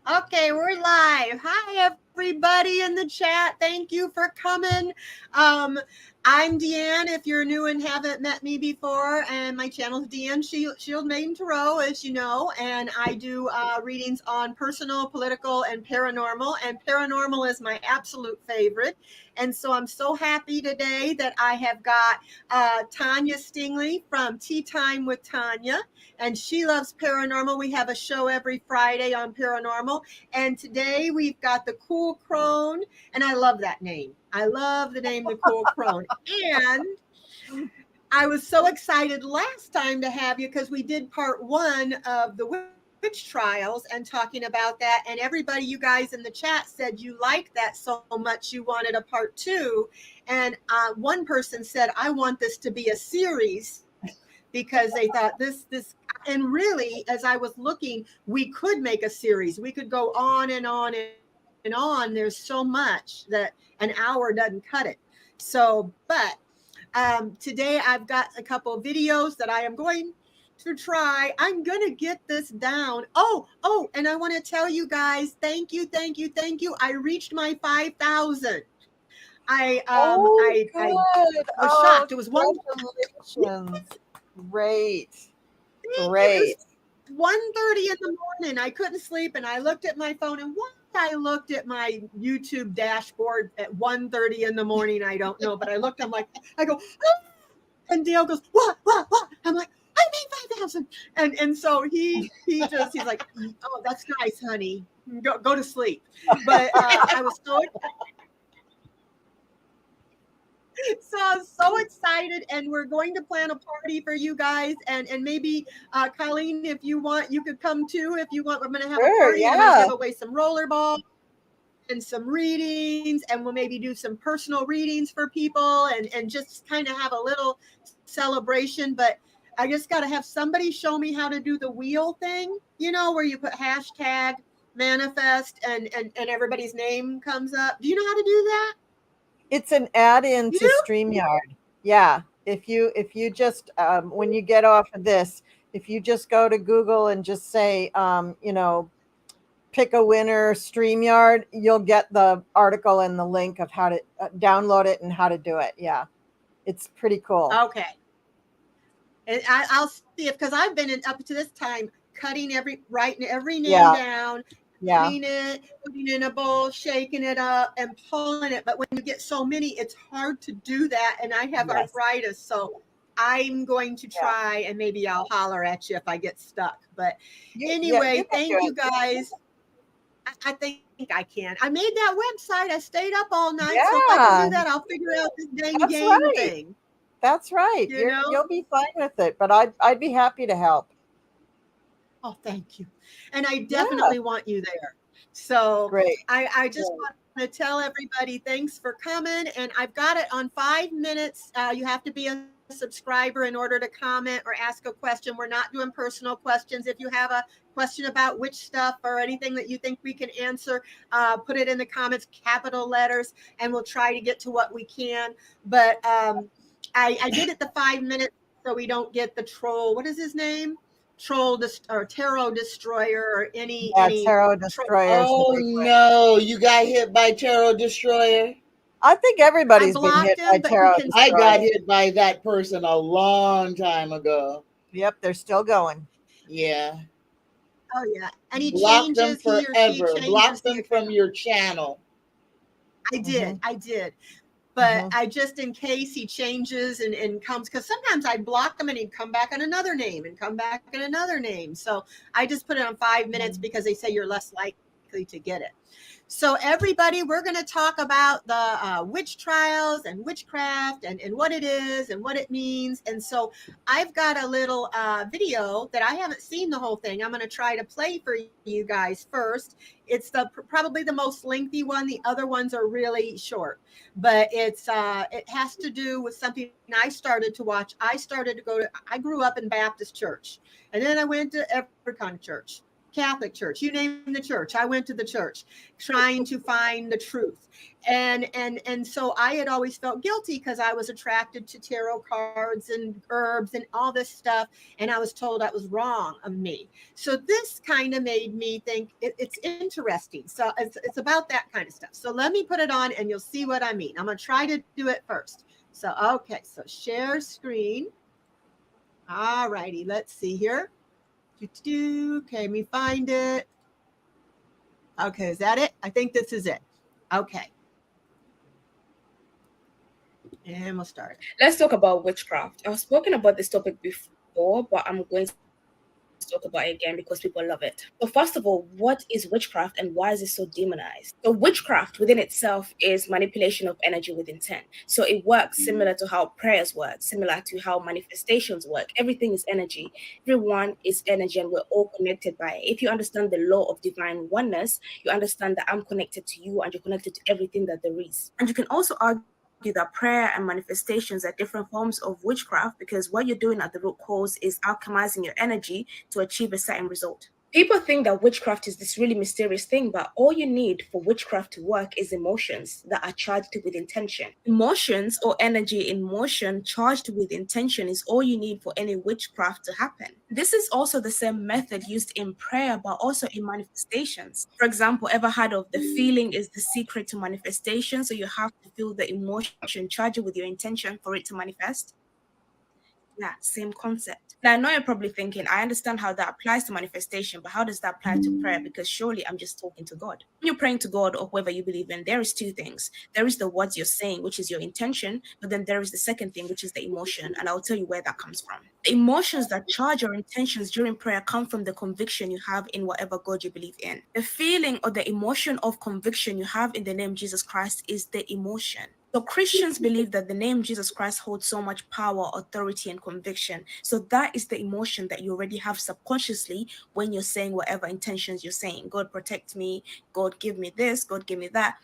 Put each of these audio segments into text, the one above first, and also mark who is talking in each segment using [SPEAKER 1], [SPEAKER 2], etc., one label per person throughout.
[SPEAKER 1] Okay, we're live. Hi, everybody in the chat. Thank you for coming. Um, I'm Deann. If you're new and haven't met me before, and my channel is Deann Shield Maiden Tarot, as you know, and I do readings on personal, political, and paranormal. And paranormal is my absolute favorite. And so I'm so happy today that I have got Tanya Stingley from Tea Time with Tanya, and she loves paranormal. We have a show every Friday on paranormal. And today we've got the Cool Crone, and I love that name. I love the name, the Cool Crone. And I was so excited last time to have you because we did part one of the witch trials and talking about that. And everybody, you guys in the chat said you liked that so much you wanted a part two. And one person said, I want this to be a series because they thought this and really as I was looking, we could make a series. We could go on and on and on. There's so much that an hour doesn't cut it. So, but today I've got a couple of videos that I am going to try. I'm gonna get this down. Oh, and I want to tell you guys, thank you. I reached my 5,000.
[SPEAKER 2] Oh,
[SPEAKER 1] I
[SPEAKER 2] good.
[SPEAKER 1] was
[SPEAKER 2] Oh,
[SPEAKER 1] shocked. It was one.
[SPEAKER 2] congratulations. Great.
[SPEAKER 1] It was
[SPEAKER 2] Great.
[SPEAKER 1] 1:30 in the morning. I couldn't sleep and I looked at my phone, and why I looked at my YouTube dashboard at 1:30 in the morning, I don't know, but I looked, I'm like, I go, ah! And Dale goes, what? I'm like, I made 5,000. And so he's like, oh, that's nice, honey. Go to sleep. But I was so I was so excited, and we're going to plan a party for you guys, and maybe Colleen, if you want, you could come too. If you want, we're going to have a
[SPEAKER 2] Sure,
[SPEAKER 1] party. I'm going to
[SPEAKER 2] yeah.
[SPEAKER 1] give away some rollerballs and some readings, and we'll maybe do some personal readings for people, and just kind of have a little celebration. But I just got to have somebody show me how to do the wheel thing, where you put hashtag manifest and everybody's name comes up. Do you know how to do that?
[SPEAKER 2] It's an add-in
[SPEAKER 1] You
[SPEAKER 2] to
[SPEAKER 1] do?
[SPEAKER 2] StreamYard. Yeah. If you just when you get off of this, if you just go to Google and just say pick a winner StreamYard, you'll get the article and the link of how to download it and how to do it. Yeah. It's pretty cool.
[SPEAKER 1] Okay. And I'll see if, because I've been up to this time writing every name
[SPEAKER 2] Yeah.
[SPEAKER 1] down,
[SPEAKER 2] Yeah.
[SPEAKER 1] putting in a bowl, shaking it up, and pulling it. But when you get so many, it's hard to do that. And I have
[SPEAKER 2] Yes.
[SPEAKER 1] arthritis, so I'm going to
[SPEAKER 2] Yeah.
[SPEAKER 1] try, and maybe I'll holler at you if I get stuck. But
[SPEAKER 2] Yeah,
[SPEAKER 1] anyway,
[SPEAKER 2] you can do
[SPEAKER 1] thank you
[SPEAKER 2] it.
[SPEAKER 1] guys. I think I can. I made that website. I stayed up all night. So if I can do that,
[SPEAKER 2] Yeah.
[SPEAKER 1] I'll figure out this dang
[SPEAKER 2] That's
[SPEAKER 1] game
[SPEAKER 2] right.
[SPEAKER 1] thing.
[SPEAKER 2] That's right.
[SPEAKER 1] You know?
[SPEAKER 2] You'll be fine with it, but I'd be happy to help.
[SPEAKER 1] Oh, thank you. And I
[SPEAKER 2] Yeah.
[SPEAKER 1] definitely want you there. So
[SPEAKER 2] Great.
[SPEAKER 1] I just
[SPEAKER 2] Great.
[SPEAKER 1] want to tell everybody thanks for coming. And I've got it on 5 minutes. You have to be a subscriber in order to comment or ask a question. We're not doing personal questions. If you have a question about witch stuff or anything that you think we can answer, put it in the comments, capital letters, and we'll try to get to what we can. But I did it the 5 minutes so we don't get the troll. What is his name? Or tarot destroyer or
[SPEAKER 2] Yeah,
[SPEAKER 1] any
[SPEAKER 2] Tarot
[SPEAKER 1] troll.
[SPEAKER 2] Destroyer is the
[SPEAKER 3] Oh
[SPEAKER 2] big one.
[SPEAKER 3] no, you got hit by Tarot Destroyer?
[SPEAKER 2] I think
[SPEAKER 1] I
[SPEAKER 2] everybody's been hit
[SPEAKER 1] blocked
[SPEAKER 2] by
[SPEAKER 1] him, but you
[SPEAKER 2] Tarot
[SPEAKER 1] can.
[SPEAKER 3] I got
[SPEAKER 2] Destroyer.
[SPEAKER 3] hit by that person a long time ago.
[SPEAKER 2] Yep, they're still going.
[SPEAKER 3] Yeah.
[SPEAKER 1] Oh yeah, and
[SPEAKER 3] Block them
[SPEAKER 1] he or she
[SPEAKER 3] forever.
[SPEAKER 1] changes
[SPEAKER 3] Block
[SPEAKER 1] the
[SPEAKER 3] them from
[SPEAKER 1] account.
[SPEAKER 3] your channel.
[SPEAKER 2] Hmm.
[SPEAKER 1] I did. But
[SPEAKER 2] Hmm.
[SPEAKER 1] I just, in case he changes and comes, because sometimes I block him and he'd come back on another name and come back on another name. So I just put it on 5 minutes because they say you're less likely to get it. So, everybody, we're going to talk about the witch trials and witchcraft and what it is and what it means. And so, I've got a little video that I haven't seen the whole thing. I'm going to try to play for you guys first. It's probably the most lengthy one. The other ones are really short, but it has to do with something I started to watch. I grew up in Baptist church, and then I went to every kind of church. Catholic church, you name the church. I went to the church trying to find the truth. And so I had always felt guilty because I was attracted to tarot cards and herbs and all this stuff. And I was told that was wrong of me. So this kind of made me think it's interesting. So it's about that kind of stuff. So let me put it on and you'll see what I mean. I'm going to try to do it first. So, okay. So share screen. All righty. Let's see here. Okay, let me find it. Okay, is that it? I think this is it. Okay. And we'll start.
[SPEAKER 4] Let's talk about witchcraft. I've spoken about this topic before, but I'm going to talk about it again because people love it. So first of all, what is witchcraft and why is it so demonized? So witchcraft within itself is manipulation of energy with intent. So it works similar to how prayers work, similar to how manifestations work. Everything is energy. Everyone is energy and we're all connected by it. If you understand the law of divine oneness, you understand that I'm connected to you and you're connected to everything that there is. And you can also argue that prayer and manifestations are different forms of witchcraft because what you're doing at the root cause is alchemizing your energy to achieve a certain result. People think that witchcraft is this really mysterious thing, but all you need for witchcraft to work is emotions that are charged with intention. Emotions or energy in motion charged with intention is all you need for any witchcraft to happen. This is also the same method used in prayer, but also in manifestations. For example, ever heard of the feeling is the secret to manifestation? So you have to feel the emotion, charge it with your intention for it to manifest. Yeah, same concept. Now, I know you're probably thinking, I understand how that applies to manifestation, but how does that apply to prayer? Because surely I'm just talking to God. When you're praying to God or whoever you believe in, there is two things. There is the words you're saying, which is your intention, but then there is the second thing, which is the emotion. And I'll tell you where that comes from. The emotions that charge your intentions during prayer come from the conviction you have in whatever God you believe in. The feeling or the emotion of conviction you have in the name Jesus Christ is the emotion. So Christians believe that the name Jesus Christ holds so much power, authority, and conviction. So that is the emotion that you already have subconsciously when you're saying whatever intentions you're saying. God protect me, God give me this, God give me that.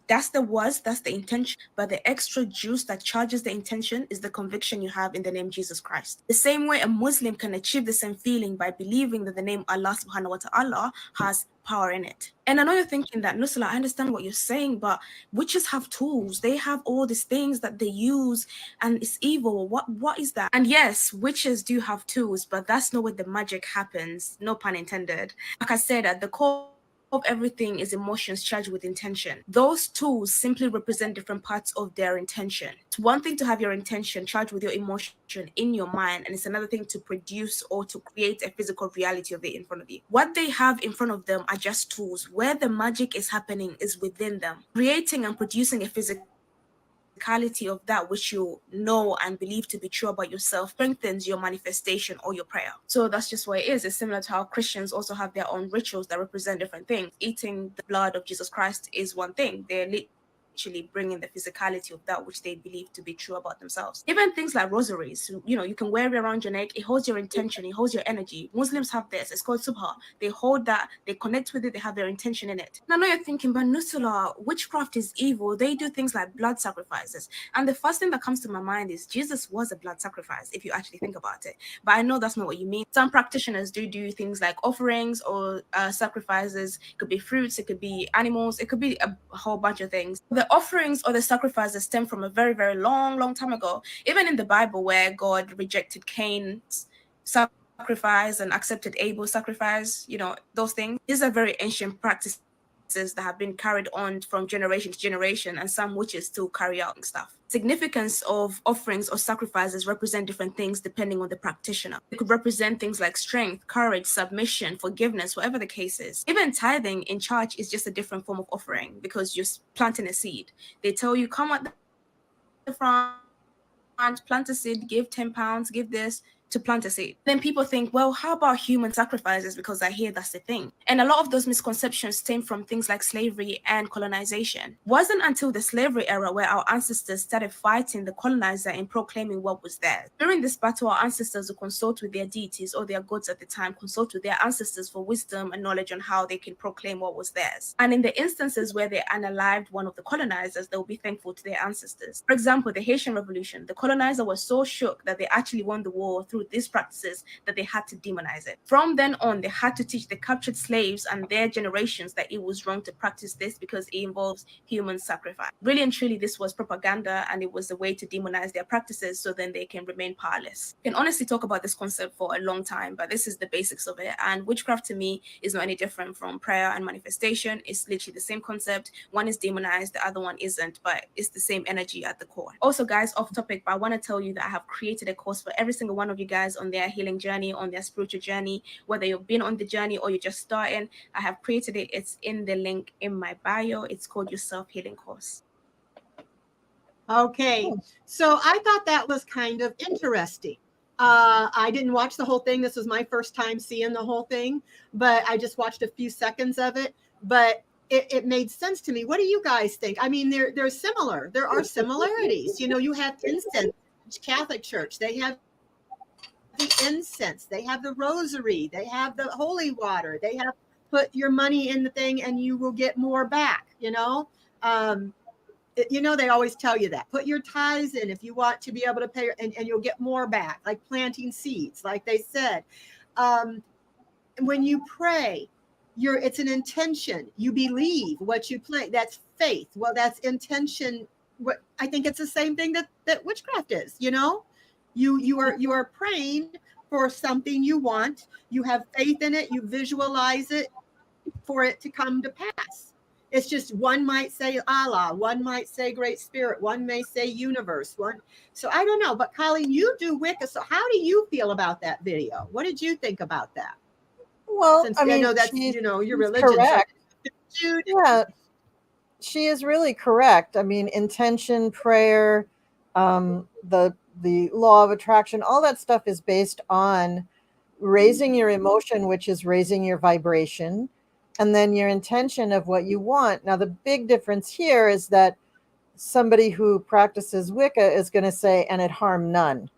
[SPEAKER 4] That's the words, that's the intention, but the extra juice that charges the intention is the conviction you have in the name Jesus Christ. The same way a Muslim can achieve the same feeling by believing that the name Allah subhanahu wa ta'ala has power in it. And I know you're thinking that, Nusla, I understand what you're saying, but witches have tools. They have all these things that they use and it's evil. What is that? And yes, witches do have tools, but that's not where the magic happens. No pun intended. Like I said, at the core of everything is emotions charged with intention. Those tools simply represent different parts of their intention. It's one thing to have your intention charged with your emotion in your mind, and it's another thing to produce or to create a physical reality of it in front of you. What they have in front of them are just tools. Where the magic is happening is within them. Creating and producing a physicality of that which you know and believe to be true about yourself strengthens your manifestation or your prayer. So that's just what it is. It's similar to how Christians also have their own rituals that represent different things. Eating the blood of Jesus Christ is one thing. They're literally bringing the physicality of that which they believe to be true about themselves. Even things like rosaries, you can wear it around your neck. It holds your intention. It holds your energy. Muslims have this. It's called subha. They hold that. They connect with it. They have their intention in it. Now, I know you're thinking, but Nusula, witchcraft is evil. They do things like blood sacrifices. And the first thing that comes to my mind is Jesus was a blood sacrifice, if you actually think about it. But I know that's not what you mean. Some practitioners do things like offerings or sacrifices. It could be fruits. It could be animals. It could be a whole bunch of things. The offerings or the sacrifices stem from a very, very long time ago. Even in the Bible, where God rejected Cain's sacrifice and accepted Abel's sacrifice, those things. These are very ancient practices that have been carried on from generation to generation, and some witches still carry out stuff. Significance of offerings or sacrifices represent different things depending on the practitioner. It could represent things like strength, courage, submission, forgiveness, whatever the case is. Even tithing in church is just a different form of offering because you're planting a seed. They tell you, come at the front, plant a seed, give 10 pounds, give this to plant a seed. Then people think, well, how about human sacrifices? Because I hear that's the thing. And a lot of those misconceptions stem from things like slavery and colonization. It wasn't until the slavery era where our ancestors started fighting the colonizer and proclaiming what was theirs. During this battle, our ancestors would consult with their deities or their gods at the time, consult with their ancestors for wisdom and knowledge on how they can proclaim what was theirs. And in the instances where they unalived one of the colonizers, they will be thankful to their ancestors. For example, the Haitian Revolution, the colonizer was so shook that they actually won the war through through these practices that they had to demonize it. From then on, they had to teach the captured slaves and their generations that it was wrong to practice this because it involves human sacrifice. Really and truly, this was propaganda, and it was a way to demonize their practices so then they can remain powerless. You can honestly talk about this concept for a long time, but this is the basics of it. And witchcraft to me is not any different from prayer and manifestation. It's literally the same concept. One is demonized, the other one isn't, but it's the same energy at the core. Also, guys, off topic, but I want to tell you that I have created a course for every single one of you guys on their healing journey, on their spiritual journey, whether you've been on the journey or you're just starting. I have created it. It's in the link in my bio. It's called your self-healing course.
[SPEAKER 1] Okay, so I thought that was kind of interesting. I didn't watch the whole thing. This was my first time seeing the whole thing, but I just watched a few seconds of it. But it made sense to me. What do you guys think? I mean, they're similar. There are similarities. You know, you have incense, Catholic Church. They have the incense. They have the rosary. They have the holy water. They have put your money in the thing and you will get more back, you know. You know, they always tell you that. Put your tithes in if you want to be able to pay, and you'll get more back, like planting seeds, like they said. When you pray, it's an intention. You believe what you pray. That's faith. Well, that's intention. What I think it's the same thing that witchcraft is, you know. You are praying for something you want. You have faith in it. You visualize it for it to come to pass. It's just one might say Allah, one might say Great Spirit, one may say universe, one. So I don't know. But Colleen, you do Wicca. So how do you feel about that video? What did you think about that?
[SPEAKER 2] Well,
[SPEAKER 1] Since
[SPEAKER 2] I mean,
[SPEAKER 1] know that's your religion.
[SPEAKER 2] correct.
[SPEAKER 1] So
[SPEAKER 2] Yeah, she is really correct. I mean, intention, prayer, the law of attraction, all that stuff is based on raising your emotion, which is raising your vibration, and then your intention of what you want. Now, the big difference here is that somebody who practices Wicca is going to say, and it harm none.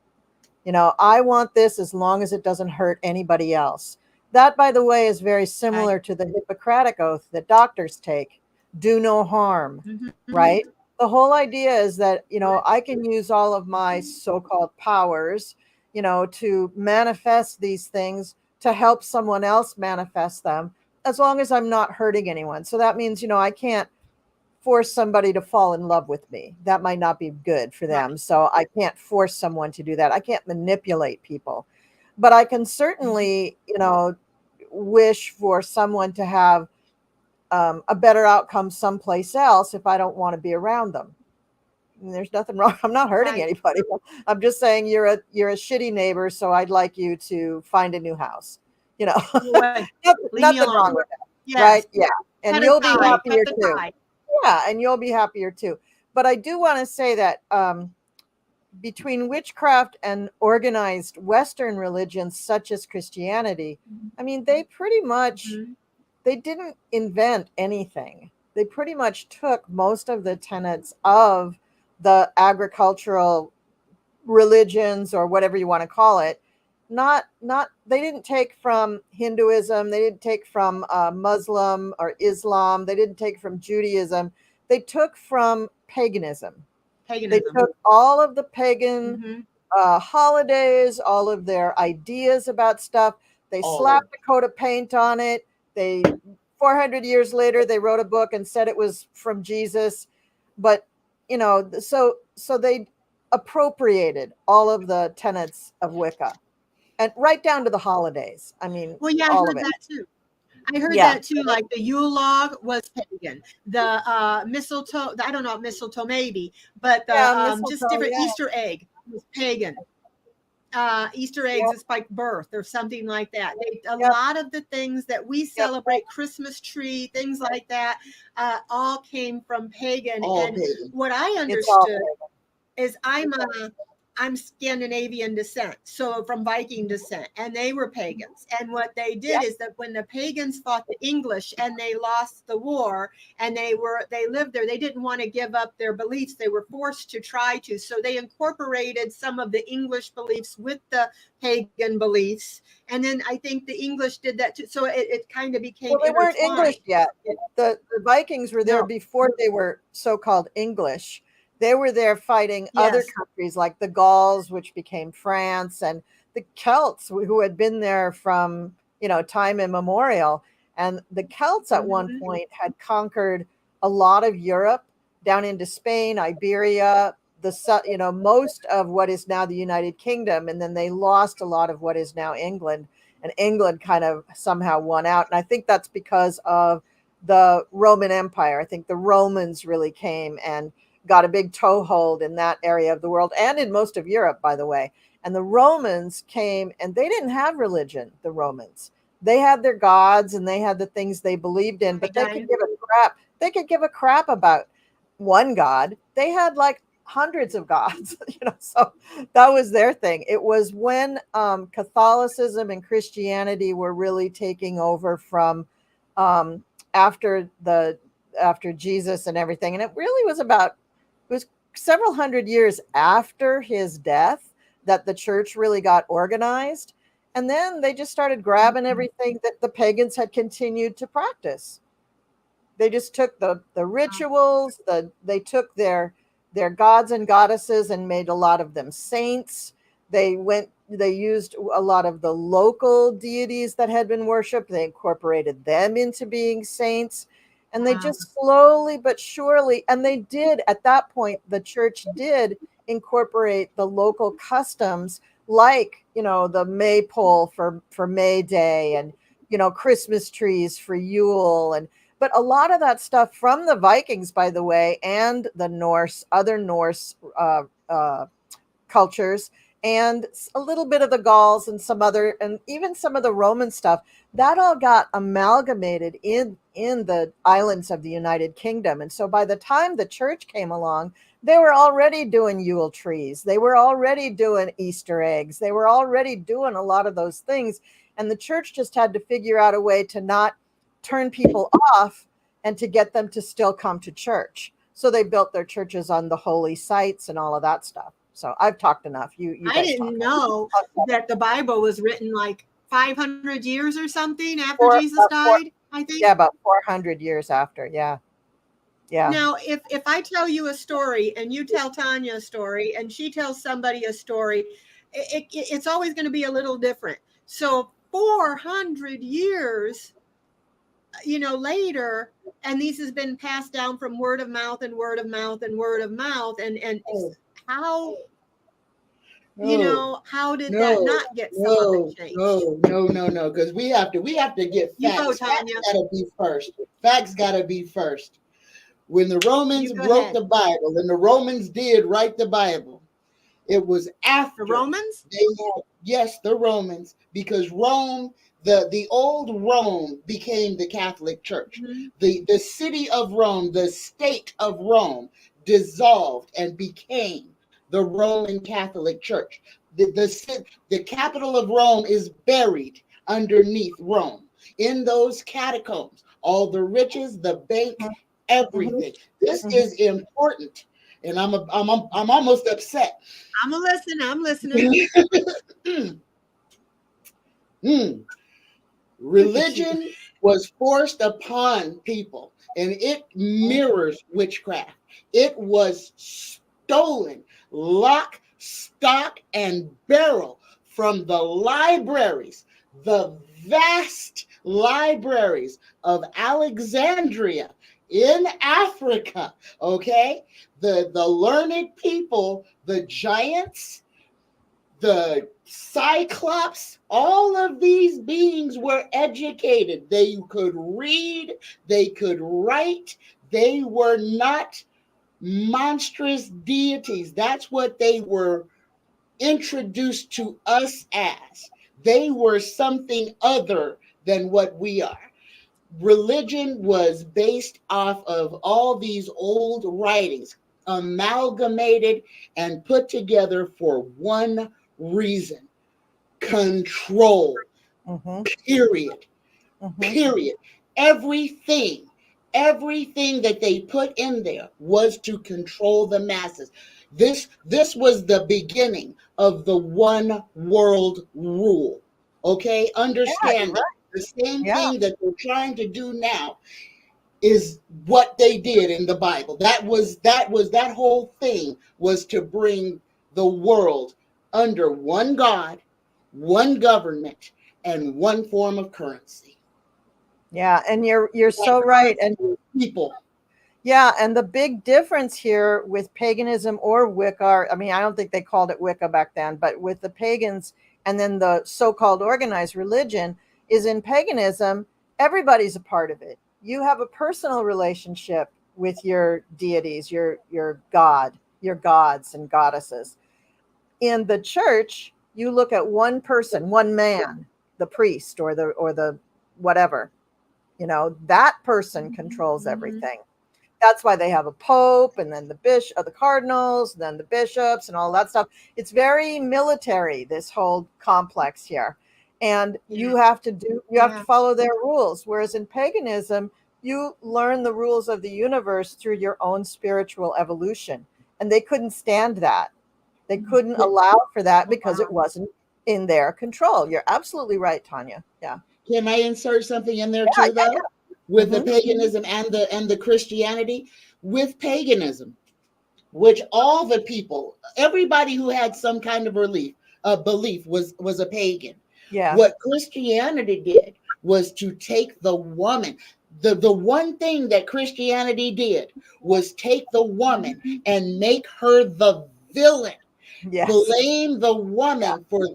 [SPEAKER 2] You know, I want this as long as it doesn't hurt anybody else. That, by the way, is very similar to the Hippocratic oath that doctors take. Do no harm, right? The whole idea is that, you know, I can use all of my so-called powers, you know, to manifest these things to help someone else manifest them, as long as I'm not hurting anyone. So that means, you know, I can't force somebody to fall in love with me. That might not be good for them. Right. So I can't force someone to do that. I can't manipulate people. But I can certainly, you know, wish for someone to have a better outcome someplace else if I don't want to be around them. And there's nothing wrong. I'm not hurting anybody. I'm just saying you're a shitty neighbor, so I'd like you to find a new house. You know, nothing wrong with that, yes. Right? Yeah, and you'll be happier too. Yeah, and you'll be happier too. But I do want to say that between witchcraft and organized Western religions such as Christianity, I mean, they pretty much, they didn't invent anything. They pretty much took most of the tenets of the agricultural religions, or whatever you want to call it. They didn't take from Hinduism. They didn't take from Muslim or Islam. They didn't take from Judaism. They took from paganism. They took all of the pagan holidays, all of their ideas about stuff. They slapped a coat of paint on it. 400 years later, they wrote a book and said it was from Jesus. But, you know, so they appropriated all of the tenets of Wicca, and right down to the holidays. I mean,
[SPEAKER 1] well, yeah, all I heard of it. That too. I heard that too. Like the Yule log was pagan. The mistletoe, I don't know, mistletoe maybe, but the just different Easter egg was pagan. Easter eggs is like birth or something like that. A lot of the things that we celebrate, Christmas tree, things like that, all came from pagan. What I understood is I'm Scandinavian descent, so from Viking descent, and they were pagans. And what they did is that when the pagans fought the English and they lost the war, and they lived there, they didn't want to give up their beliefs. They were forced to try to. So they incorporated some of the English beliefs with the pagan beliefs. And then I think the English did that too. So it kind of became
[SPEAKER 2] they weren't English yet. The Vikings were there before they were so-called English. They were there fighting other countries like the Gauls, which became France, and the Celts who had been there from, time immemorial. And the Celts at one
[SPEAKER 1] Mhm.
[SPEAKER 2] point had conquered a lot of Europe down into Spain, Iberia, most of what is now the United Kingdom. And then they lost a lot of what is now England. And England kind of somehow won out. And I think that's because of the Roman Empire. I think the Romans really came and got a big toehold in that area of the world and in most of Europe, by the way. And the Romans came and they didn't have religion, the Romans. They had their gods and they had the things they believed in, but they could give a crap. They could give a crap about one god. They had like hundreds of gods, so that was their thing. It was when Catholicism and Christianity were really taking over from after Jesus and everything. And it really was it was several hundred years after his death that the church really got organized. And then they just started grabbing everything that the pagans had continued to practice. They just took the rituals, they took their gods and goddesses and made a lot of them saints. They used a lot of the local deities that had been worshipped. They incorporated them into being saints. And they just slowly but surely, and they did at that point, the church did incorporate the local customs, like, the maypole for May Day, and, Christmas trees for Yule. But a lot of that stuff from the Vikings, by the way, and the other Norse cultures, and a little bit of the Gauls and and even some of the Roman stuff, that all got amalgamated in the islands of the United Kingdom. And so by the time the church came along, they were already doing Yule trees. They were already doing Easter eggs. They were already doing a lot of those things. And the church just had to figure out a way to not turn people off and to get them to still come to church. So they built their churches on the holy sites and all of that stuff. So I've talked enough. You
[SPEAKER 1] I
[SPEAKER 2] guys
[SPEAKER 1] didn't
[SPEAKER 2] talk.
[SPEAKER 1] know that the Bible was written like 500 years or something after
[SPEAKER 2] Four-
[SPEAKER 1] Jesus
[SPEAKER 2] about four-
[SPEAKER 1] died, I think.
[SPEAKER 2] Yeah, about 400 years after. Yeah. Yeah.
[SPEAKER 1] Now, if I tell you a story and you tell Tanya a story and she tells somebody a story, it's always going to be a little different. So 400 years, later, and these has been passed down from word of mouth and word of mouth and word of mouth. And how, how did that not get some of it changed?
[SPEAKER 3] No. Because we have to get
[SPEAKER 1] You go,
[SPEAKER 3] facts. Facts
[SPEAKER 1] Tanya.
[SPEAKER 3] gotta be first. Facts gotta be first. When the Romans
[SPEAKER 1] You go
[SPEAKER 3] wrote
[SPEAKER 1] ahead.
[SPEAKER 3] the Bible, and the Romans did write the Bible, it was after
[SPEAKER 1] The Romans?
[SPEAKER 3] the Romans, because Rome, the old Rome became the Catholic Church.
[SPEAKER 1] Mhm.
[SPEAKER 3] The city of Rome, the state of Rome, dissolved and became the Roman Catholic Church. The capital of Rome is buried underneath Rome in those catacombs. All the riches, the bank, everything. This is important, and I'm almost upset.
[SPEAKER 1] I'm listening.
[SPEAKER 3] Religion was forced upon people, and it mirrors witchcraft. It was stolen, lock, stock, and barrel from the libraries, the vast libraries of Alexandria in Africa. Okay, the learned people, the giants, the Cyclops, all of these beings were educated. They could read, they could write, they were not monstrous deities. That's what they were introduced to us as. They were something other than what we are. Religion was based off of all these old writings, amalgamated and put together for one reason: control. Period. Period. Everything that they put in there was to control the masses. This was the beginning of the one world rule. Okay, understand that. The same thing that they're trying to do now is what they did in the Bible. That whole thing was to bring the world under one God one government, and one form of currency.
[SPEAKER 2] Yeah, and you're so right. And
[SPEAKER 3] People.
[SPEAKER 2] yeah, and the big difference here with paganism or Wicca, I mean, I don't think they called it Wicca back then, but with the pagans and then the so-called organized religion is in paganism, everybody's a part of it. You have a personal relationship with your deities, your god, your gods and goddesses. In the church, you look at one person, one man, the priest or the whatever, that person controls everything. That's why they have a pope and then the bishop, the cardinals, and then the bishops and all that stuff. It's very military, this whole complex here. And you have to follow their rules. Whereas in paganism, you learn the rules of the universe through your own spiritual evolution. And they couldn't stand that. They couldn't allow for that because it wasn't in their control. You're absolutely right, Tanya. Yeah.
[SPEAKER 3] Can I insert something in there too, though? With the paganism and the Christianity, with paganism, which all the people, everybody who had some kind of belief was a pagan.
[SPEAKER 2] Yeah.
[SPEAKER 3] What Christianity did was to take the woman. The one thing that Christianity did was take the woman and make her the villain.
[SPEAKER 2] Yes.
[SPEAKER 3] Blame the woman for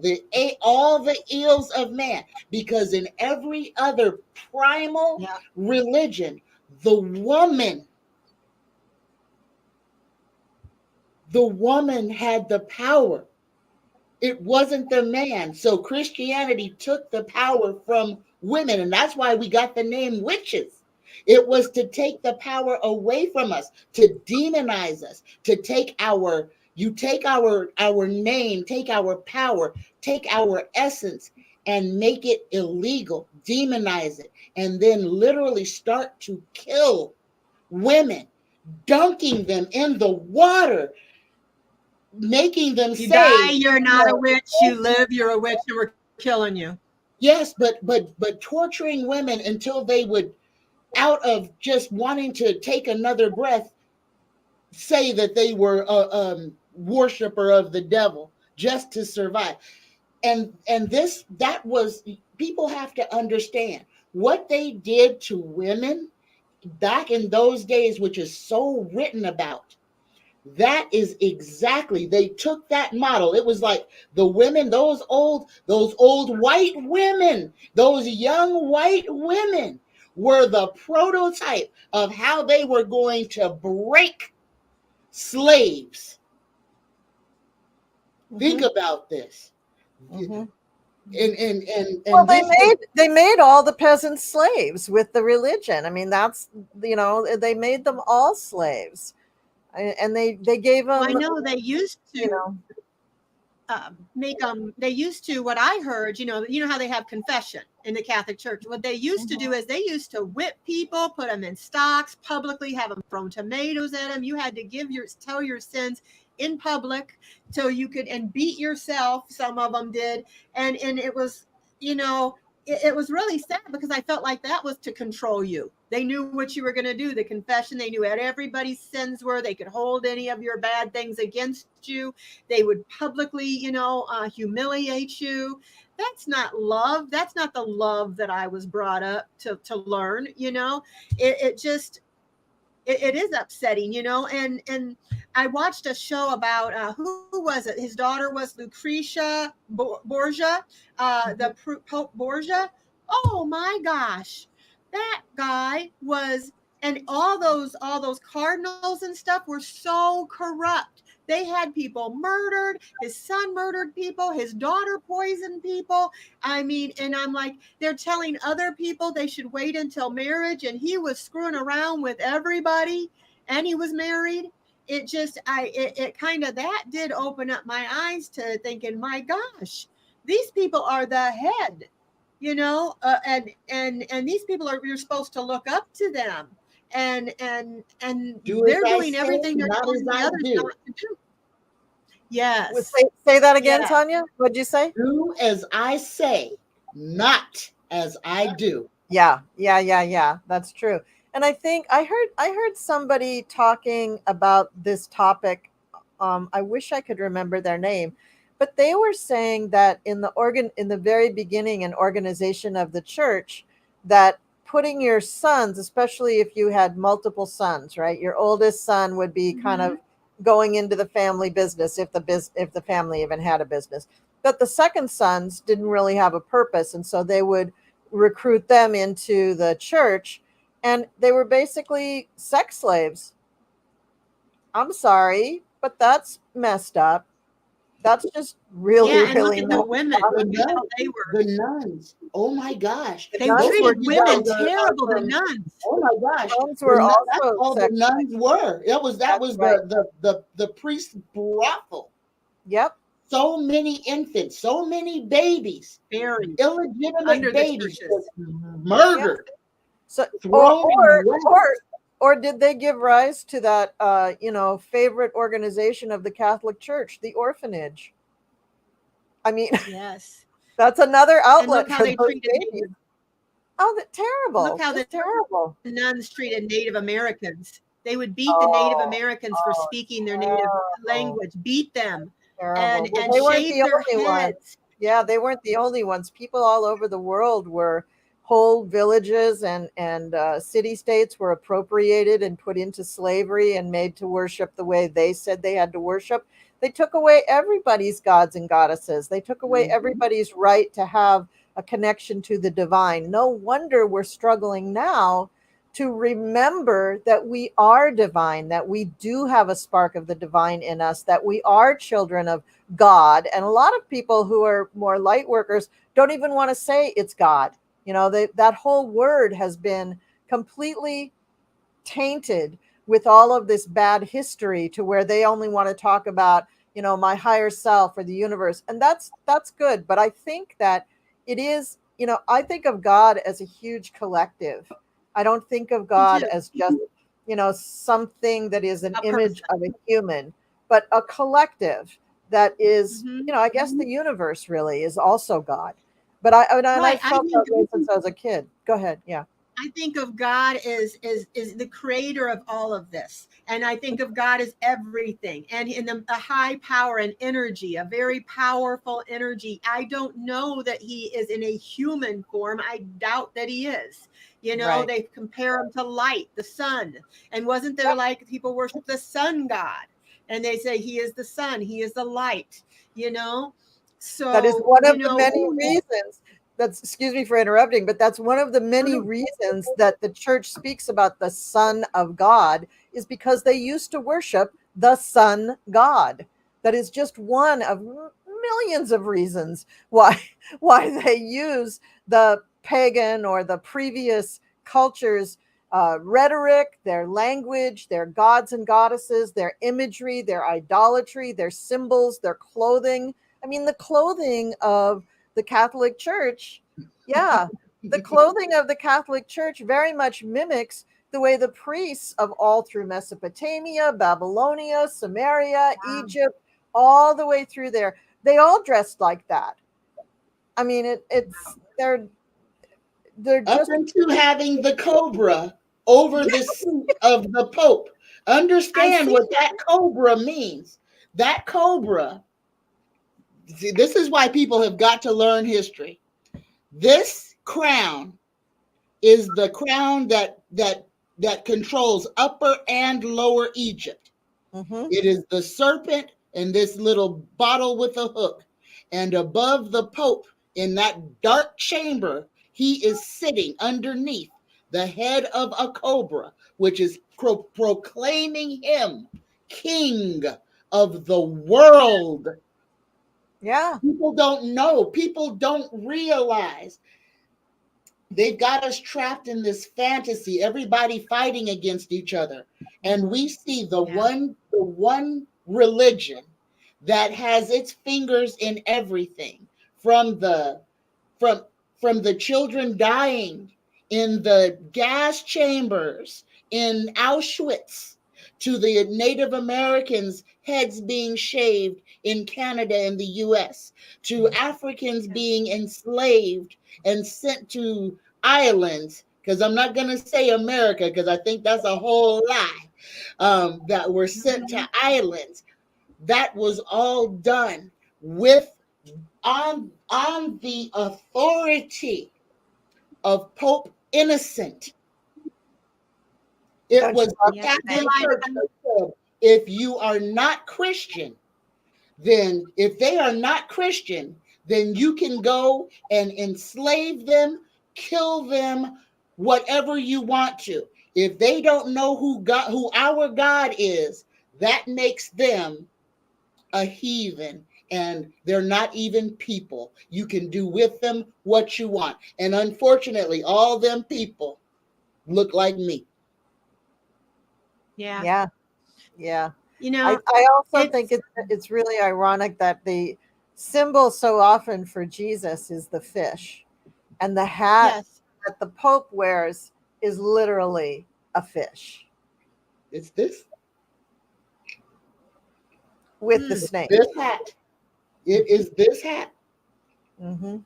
[SPEAKER 3] all the ills of man, because in every other primal religion, the woman had the power. It wasn't the man. So Christianity took the power from women, and that's why we got the name witches. It was to take the power away from us, to demonize us, to take our name, take our power, take our essence, and make it illegal, demonize it, and then literally start to kill women, dunking them in the water, making them
[SPEAKER 1] you
[SPEAKER 3] say,
[SPEAKER 1] die, you're not a witch. You live, you're a witch, and we're killing you.
[SPEAKER 3] Yes, but torturing women until they would, out of just wanting to take another breath, say that they were a worshiper of the devil just to survive. And that was, people have to understand what they did to women back in those days, which is so written about. That is exactly, they took that model. It was like the women, those old white women, those young white women were the prototype of how they were going to break slaves. Think about this. And
[SPEAKER 2] well, they made all the peasants slaves with the religion. I mean, that's, they made them all slaves. And they gave them.
[SPEAKER 1] I know they used to make them. They used to. What I heard, you know how they have confession in the Catholic Church. What they used to do is they used to whip people, put them in stocks publicly, have them throw tomatoes at them. You had to tell your sins in public so you could, and beat yourself. Some of them did, and it was, it was really sad because I felt like that was to control you. They knew what you were going to do. The confession, they knew what everybody's sins were. They could hold any of your bad things against you. They would publicly, humiliate you. That's not love. That's not the love that I was brought up to learn. It is upsetting, and I watched a show about who was it? His daughter was Lucretia Borgia, the Pope Borgia. Oh my gosh, that guy was, and all those cardinals and stuff were so corrupt. They had people murdered. His son murdered people. His daughter poisoned people. I mean, and I'm like, they're telling other people they should wait until marriage, and he was screwing around with everybody, and he was married. It just, it kind of, that did open up my eyes to thinking, my gosh, these people are the head, and these people you're supposed to look up to them. And they're doing everything they're telling the others not to do. Yes.
[SPEAKER 2] Say that again, Tanya. What'd you say?
[SPEAKER 3] Do as I say, not as I do.
[SPEAKER 2] Yeah. That's true. And I think I heard somebody talking about this topic. I wish I could remember their name, But they were saying that in the very beginning and organization of the church, that putting your sons, especially if you had multiple sons, right? Your oldest son would be kind of going into the family business if the family even had a business. But the second sons didn't really have a purpose, and so they would recruit them into the church, and they were basically sex slaves. I'm sorry, but that's messed up. That's just really,
[SPEAKER 1] Yeah, and look
[SPEAKER 2] really
[SPEAKER 1] at the
[SPEAKER 2] messed
[SPEAKER 1] women.
[SPEAKER 2] up.
[SPEAKER 3] The
[SPEAKER 1] Look at how
[SPEAKER 3] nuns,
[SPEAKER 1] they were.
[SPEAKER 3] the nuns. Oh my gosh.
[SPEAKER 1] They
[SPEAKER 2] Nuns
[SPEAKER 3] Those
[SPEAKER 2] were
[SPEAKER 1] treated women
[SPEAKER 3] nuns are
[SPEAKER 1] terrible, the
[SPEAKER 2] awesome.
[SPEAKER 1] nuns.
[SPEAKER 3] oh my gosh.
[SPEAKER 2] Nuns were
[SPEAKER 3] That's
[SPEAKER 2] also
[SPEAKER 3] all the
[SPEAKER 2] sex.
[SPEAKER 3] nuns were. That
[SPEAKER 2] That's
[SPEAKER 3] was
[SPEAKER 2] right.
[SPEAKER 3] the priest brothel.
[SPEAKER 2] Yep.
[SPEAKER 3] So many infants, so many babies,
[SPEAKER 1] Buried
[SPEAKER 3] illegitimate
[SPEAKER 1] under the
[SPEAKER 3] babies
[SPEAKER 1] churches.
[SPEAKER 3] just murdered,
[SPEAKER 2] So,
[SPEAKER 3] thrown away.
[SPEAKER 2] or did they give rise to that, favorite organization of the Catholic Church, the orphanage? I mean,
[SPEAKER 1] Yes.
[SPEAKER 2] that's another
[SPEAKER 1] And
[SPEAKER 2] outlet
[SPEAKER 1] look how
[SPEAKER 2] for
[SPEAKER 1] they
[SPEAKER 2] those
[SPEAKER 1] treated
[SPEAKER 2] babies. Oh, that
[SPEAKER 1] look
[SPEAKER 2] terrible,
[SPEAKER 1] how
[SPEAKER 2] just
[SPEAKER 1] the
[SPEAKER 2] terrible.
[SPEAKER 1] nuns treated Native Americans. They would beat the Native
[SPEAKER 2] Oh,
[SPEAKER 1] Americans for
[SPEAKER 2] oh,
[SPEAKER 1] speaking their native
[SPEAKER 2] terrible,
[SPEAKER 1] language, beat them
[SPEAKER 2] terrible. Well,
[SPEAKER 1] and
[SPEAKER 2] they weren't
[SPEAKER 1] shave
[SPEAKER 2] the
[SPEAKER 1] their
[SPEAKER 2] only ones.
[SPEAKER 1] heads.
[SPEAKER 2] Yeah, they weren't the only ones. People all over the world were whole villages and city states were appropriated and put into slavery and made to worship the way they said they had to worship. They took away everybody's gods and goddesses. They took away everybody's right to have a connection to the divine. No wonder we're struggling now to remember that we are divine, that we do have a spark of the divine in us, that we are children of God. And a lot of people who are more light workers don't even want to say it's God. That whole word has been completely tainted with all of this bad history to where they only want to talk about, my higher self or the universe. And that's good. But I think that it is, I think of God as a huge collective. I don't think of
[SPEAKER 1] Me
[SPEAKER 2] God
[SPEAKER 1] too.
[SPEAKER 2] as just, something that is an
[SPEAKER 1] A
[SPEAKER 2] image
[SPEAKER 1] person.
[SPEAKER 2] of a human, but a collective that is,
[SPEAKER 1] Hmm.
[SPEAKER 2] I guess the universe really is also God. But I've
[SPEAKER 1] Right.
[SPEAKER 2] felt that way since I was a kid. Go ahead. Yeah.
[SPEAKER 1] I think of God as the creator of all of this, and I think of God as everything, and in a high power and energy, a very powerful energy. I don't know that He is in a human form. I doubt that He is.
[SPEAKER 2] Right.
[SPEAKER 1] They compare Him to light, the sun, and wasn't there like people worship the sun god, and they say He is the sun, He is the light. You know,
[SPEAKER 2] That is
[SPEAKER 1] so
[SPEAKER 2] one of the many reasons. That's, excuse me for interrupting, but that's one of the
[SPEAKER 1] no,
[SPEAKER 2] many
[SPEAKER 1] no,
[SPEAKER 2] reasons that the church speaks about the Son of God, is because they used to worship the Sun God. That is just one of millions of reasons why why they use the pagan or the previous cultures rhetoric, their language, their gods and goddesses, their imagery, their idolatry, their symbols, their clothing. I mean, the clothing of the Catholic Church, yeah, the clothing of the Catholic Church very much mimics the way the priests of all through Mesopotamia, Babylonia, Samaria, Egypt, all the way through there, they all dressed like that. I mean, they're
[SPEAKER 3] Up
[SPEAKER 2] just,
[SPEAKER 3] into having the cobra over the seat of the Pope.
[SPEAKER 1] I
[SPEAKER 3] Understand
[SPEAKER 1] see
[SPEAKER 3] what
[SPEAKER 1] that.
[SPEAKER 3] that cobra means. That cobra, see, this is why people have got to learn history. This crown is the crown that controls Upper and Lower Egypt.
[SPEAKER 2] mm-hmm,
[SPEAKER 3] It is the serpent and this little bottle with a hook. And above the Pope in that dark chamber, he is sitting underneath the head of a cobra, which is proclaiming him king of the world.
[SPEAKER 2] yeah,
[SPEAKER 3] People don't know, people don't realize. They've got us trapped in this fantasy, everybody fighting against each other. And we see
[SPEAKER 1] Yeah.
[SPEAKER 3] the one religion that has its fingers in everything, from the from from the children dying in the gas chambers in Auschwitz, to the Native Americans' heads being shaved in Canada and the US, to Africans being enslaved and sent to islands, because I'm not going to say America, because I think that's a whole lie, that were sent to
[SPEAKER 1] Mhm.
[SPEAKER 3] islands. That was all done with on the authority of Pope Innocent. It
[SPEAKER 2] Don't
[SPEAKER 3] was
[SPEAKER 2] you
[SPEAKER 3] the
[SPEAKER 2] love
[SPEAKER 1] Yeah,
[SPEAKER 2] the
[SPEAKER 1] they
[SPEAKER 3] Catholic
[SPEAKER 2] name?
[SPEAKER 1] lied.
[SPEAKER 3] Church that said, if you are not Christian, then if they are not Christian, then you can go and enslave them, kill them, whatever you want to. If they don't know who our God is, that makes them a heathen, and they're not even people. You can do with them what you want. And unfortunately, all them people look like me.
[SPEAKER 1] Yeah.
[SPEAKER 2] Yeah, yeah.
[SPEAKER 1] You know,
[SPEAKER 2] I also think
[SPEAKER 1] it's
[SPEAKER 2] it's really ironic that the symbol so often for Jesus is the fish, and the hat
[SPEAKER 1] yes.
[SPEAKER 2] that the Pope wears is literally a fish
[SPEAKER 3] It's this,
[SPEAKER 2] with the
[SPEAKER 1] Hmm.
[SPEAKER 2] snake.
[SPEAKER 3] this hat. It is this hat.
[SPEAKER 2] Hmm.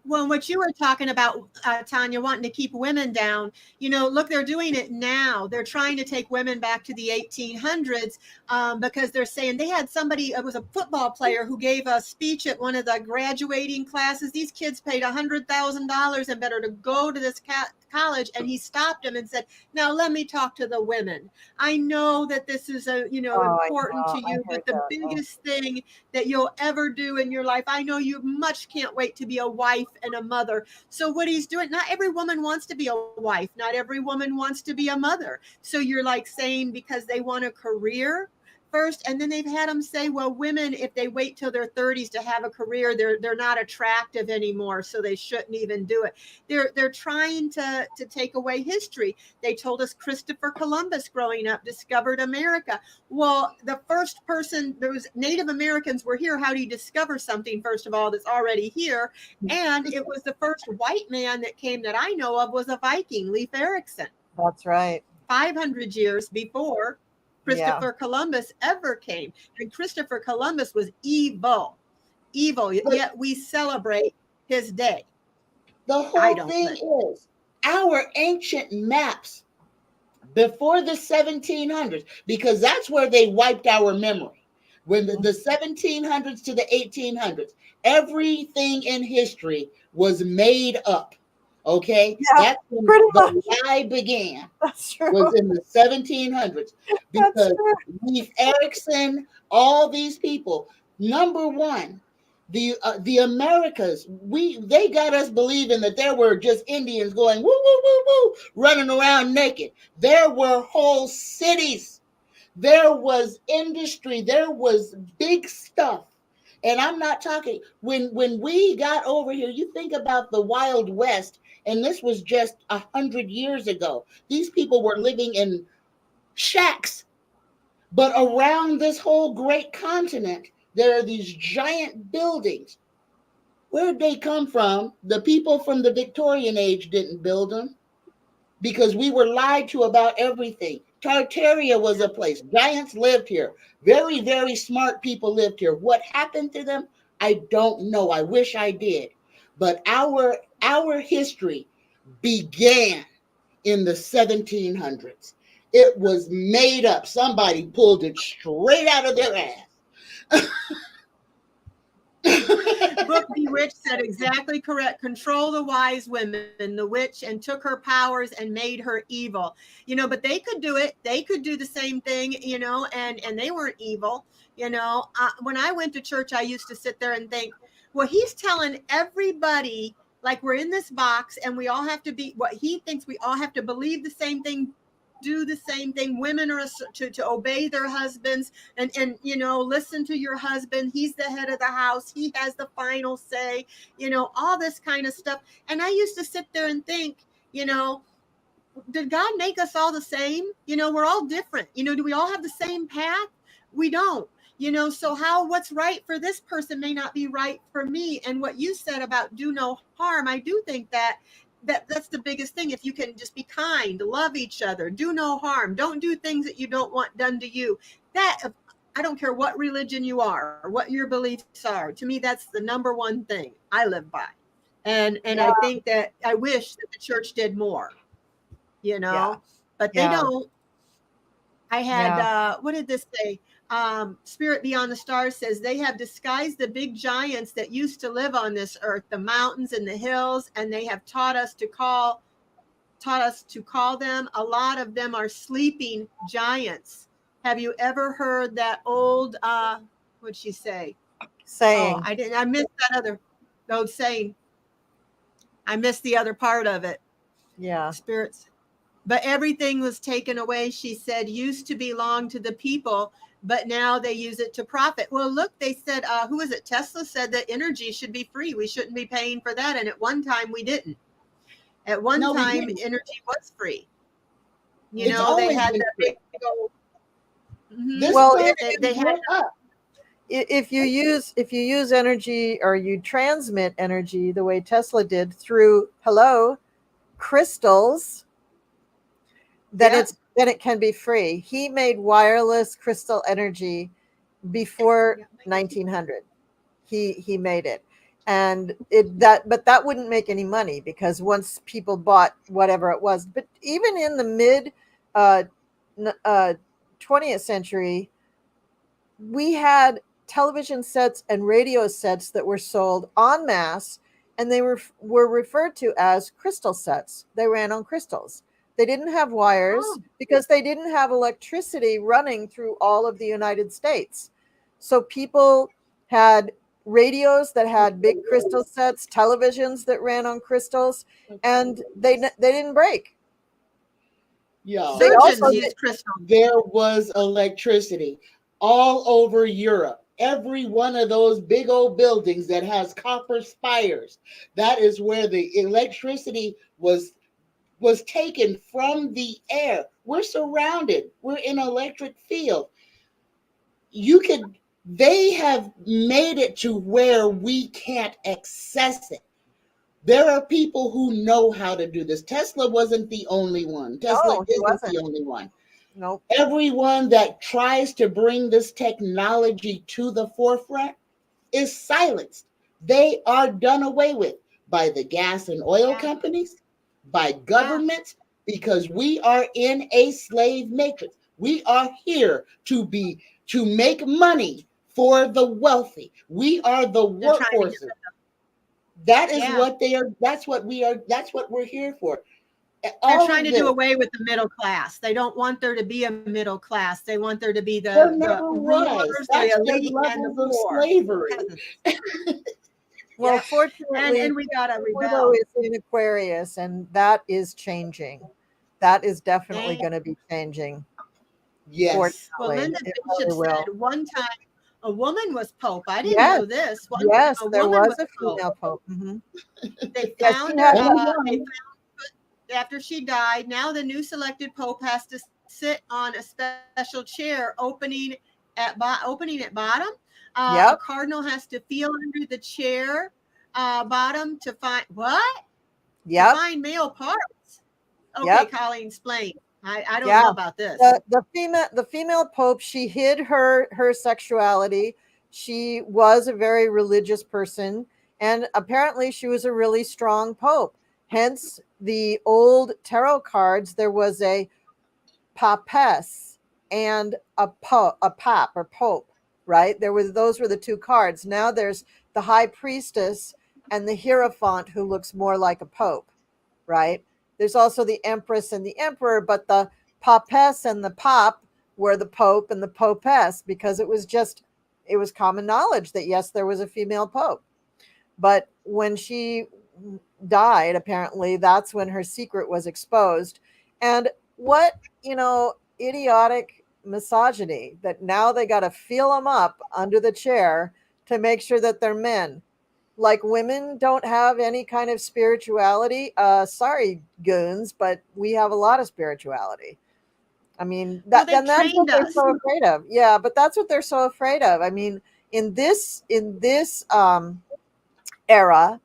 [SPEAKER 1] Well, what you were talking about, Tanya, wanting to keep women down, look, they're doing it now. They're trying to take women back to the 1800s because they're saying they had somebody, it was a football player who gave a speech at one of the graduating classes. These kids paid $100,000 and better to go to this college. And he stopped him and said, now let me talk to the women. I know that this is
[SPEAKER 2] Oh, I
[SPEAKER 1] important
[SPEAKER 2] know.
[SPEAKER 1] to
[SPEAKER 2] I
[SPEAKER 1] you, but
[SPEAKER 2] heard
[SPEAKER 1] the
[SPEAKER 2] that. Oh,
[SPEAKER 1] biggest thing that you'll ever do in your life, I know you much can't wait to be a wife and a mother. So what he's doing, not every woman wants to be a wife, not every woman wants to be a mother. So you're like saying because they want a career first, and then they've had them say, well, women, if they wait till their 30s to have a career, they're not attractive anymore, so they shouldn't even do it. They're trying to take away history. They told us Christopher Columbus growing up discovered America. Well, the first person, those Native Americans were here. How do you discover something, first of all, that's already here? And it was the first white man that came that I know of was a Viking, Leif Erikson,
[SPEAKER 2] that's right.
[SPEAKER 1] 500 years before
[SPEAKER 2] Yeah.
[SPEAKER 1] Christopher Columbus ever came. And Christopher Columbus was evil,
[SPEAKER 3] But
[SPEAKER 1] yet we celebrate his day.
[SPEAKER 3] the
[SPEAKER 1] I
[SPEAKER 3] whole
[SPEAKER 1] don't,
[SPEAKER 3] thing
[SPEAKER 1] but
[SPEAKER 3] is our ancient maps before the 1700s, because that's where they wiped our memory. When the 1700s to the 1800s, everything in history was made up. Okay,
[SPEAKER 2] Yeah,
[SPEAKER 3] that's when
[SPEAKER 2] pretty
[SPEAKER 3] the
[SPEAKER 2] much.
[SPEAKER 3] lie began.
[SPEAKER 2] That's true.
[SPEAKER 3] Was in the 1700s,
[SPEAKER 2] That's
[SPEAKER 3] because
[SPEAKER 2] true.
[SPEAKER 3] Leif Erikson, all these people. Number one, the Americas, they got us believing that there were just Indians going woo woo woo woo, running around naked. There were whole cities. There was industry. There was big stuff. And I'm not talking when we got over here. You think about the Wild West, and this was just 100 years ago. These people were living in shacks, but around this whole great continent, there are these giant buildings. Where'd they come from? The people from the Victorian age didn't build them, because we were lied to about everything. Tartaria was a place. Giants lived here. Very, very smart people lived here. What happened to them? I don't know. I wish I did. But our history began in the 1700s. It was made up. Somebody pulled it straight out of their ass.
[SPEAKER 1] Book Bewitched said exactly correct. Control the wise women, the witch, and took her powers and made her evil. But they could do it. They could do the same thing, and they weren't evil. When I went to church, I used to sit there and think, well, he's telling everybody like we're in this box and we all have to be what he thinks, we all have to believe the same thing, do the same thing. Women are to obey their husbands and listen to your husband. He's the head of the house. He has the final say, all this kind of stuff. And I used to sit there and think, did God make us all the same? We're all different. Do we all have the same path? We don't. So what's right for this person may not be right for me. And what you said about do no harm, I do think that's the biggest thing. If you can just be kind, love each other, do no harm, don't do things that you don't want done to you. That I don't care what religion you are or what your beliefs are. To me, that's the number one thing I live by. And
[SPEAKER 2] Yeah.
[SPEAKER 1] I think that I wish that the church did more,
[SPEAKER 2] Yeah.
[SPEAKER 1] but they
[SPEAKER 2] Yeah.
[SPEAKER 1] don't. I had
[SPEAKER 2] Yeah.
[SPEAKER 1] what did this say? Spirit Beyond the Stars says they have disguised the big giants that used to live on this earth, the mountains and the hills, and they have taught us to call them. A lot of them are sleeping giants. Have you ever heard that old what'd she say?
[SPEAKER 2] Saying.
[SPEAKER 1] Oh, I missed that old saying. I missed the other part of it.
[SPEAKER 2] Yeah.
[SPEAKER 1] Spirits. But everything was taken away, she said, used to belong to the people, but now they use it to profit. Well, look, they said, who was it? Tesla said that energy should be free. We shouldn't be paying for that. And at one time we didn't. At one
[SPEAKER 3] No, we
[SPEAKER 1] time,
[SPEAKER 3] didn't.
[SPEAKER 1] energy was free. You
[SPEAKER 3] It's
[SPEAKER 1] know, they
[SPEAKER 3] always
[SPEAKER 1] had
[SPEAKER 3] been
[SPEAKER 1] the
[SPEAKER 3] free.
[SPEAKER 1] big old.
[SPEAKER 3] This
[SPEAKER 2] Well,
[SPEAKER 3] planet
[SPEAKER 1] they had
[SPEAKER 3] grew up.
[SPEAKER 2] if you use energy, or you transmit energy the way Tesla did through crystals, then it can be free. He made wireless crystal energy before 1900. He made it, and but that wouldn't make any money, because once people bought whatever it was. But even in the mid 20th century, we had television sets and radio sets that were sold en masse, and they were referred to as crystal sets. They ran on crystals. They didn't have wires because they didn't have electricity running through all of the United States. So people had radios that had big crystal sets, televisions that ran on crystals, and they didn't break.
[SPEAKER 3] Yeah.
[SPEAKER 2] They
[SPEAKER 1] surgeons
[SPEAKER 2] also
[SPEAKER 1] use crystal.
[SPEAKER 3] There was electricity all over Europe. Every one of those big old buildings that has copper spires, that is where the electricity was taken from the air. We're surrounded. We're in an electric field. They have made it to where we can't access it. There are people who know how to do this. Tesla wasn't the only one. Tesla
[SPEAKER 2] No, he
[SPEAKER 3] isn't
[SPEAKER 2] wasn't.
[SPEAKER 3] the only one.
[SPEAKER 2] Nope.
[SPEAKER 3] Everyone that tries to bring this technology to the forefront is silenced. They are done away with by the gas and oil companies, by governments, because we are in a slave matrix. We are here to make money for the wealthy. We are the workhorses. That is what they are. That's what we are. That's what we're here for.
[SPEAKER 1] They're trying to do away with the middle class. They don't want there to be a middle class. They want there to be the rulers, the elite, and the poor.
[SPEAKER 3] Slavery.
[SPEAKER 2] Well, fortunately,
[SPEAKER 1] and we got a
[SPEAKER 2] Pluto is in Aquarius, and that is changing. That is definitely going to be changing.
[SPEAKER 3] Yes.
[SPEAKER 1] Well, Linda Bishop said one time a woman was Pope. I didn't know this.
[SPEAKER 2] Yes, there was a female Pope. Mm-hmm.
[SPEAKER 1] They found her. After she died, now the new selected Pope has to sit on a special chair opening at bottom. A cardinal has to feel under the chair bottom to find what?
[SPEAKER 2] Yeah.
[SPEAKER 1] To find male parts. Okay, Colleen, explain. I don't know about this.
[SPEAKER 2] The female Pope, she hid her sexuality. She was a very religious person, and apparently she was a really strong Pope. Hence, the old tarot cards, there was a papess and a pap or pope, right? Those were the two cards. Now there's the high priestess and the hierophant, who looks more like a pope, right? There's also the empress and the emperor, but the papess and the pop were the pope and the popess, because it was common knowledge that yes, there was a female pope. But when she died, apparently that's when her secret was exposed. And what, idiotic misogyny, that now they got to feel them up under the chair to make sure that they're men. Like women don't have any kind of spirituality. Sorry, goons, but we have a lot of spirituality. I mean, that's what they're so afraid of. Yeah, but that's what they're so afraid of. I mean, in this era,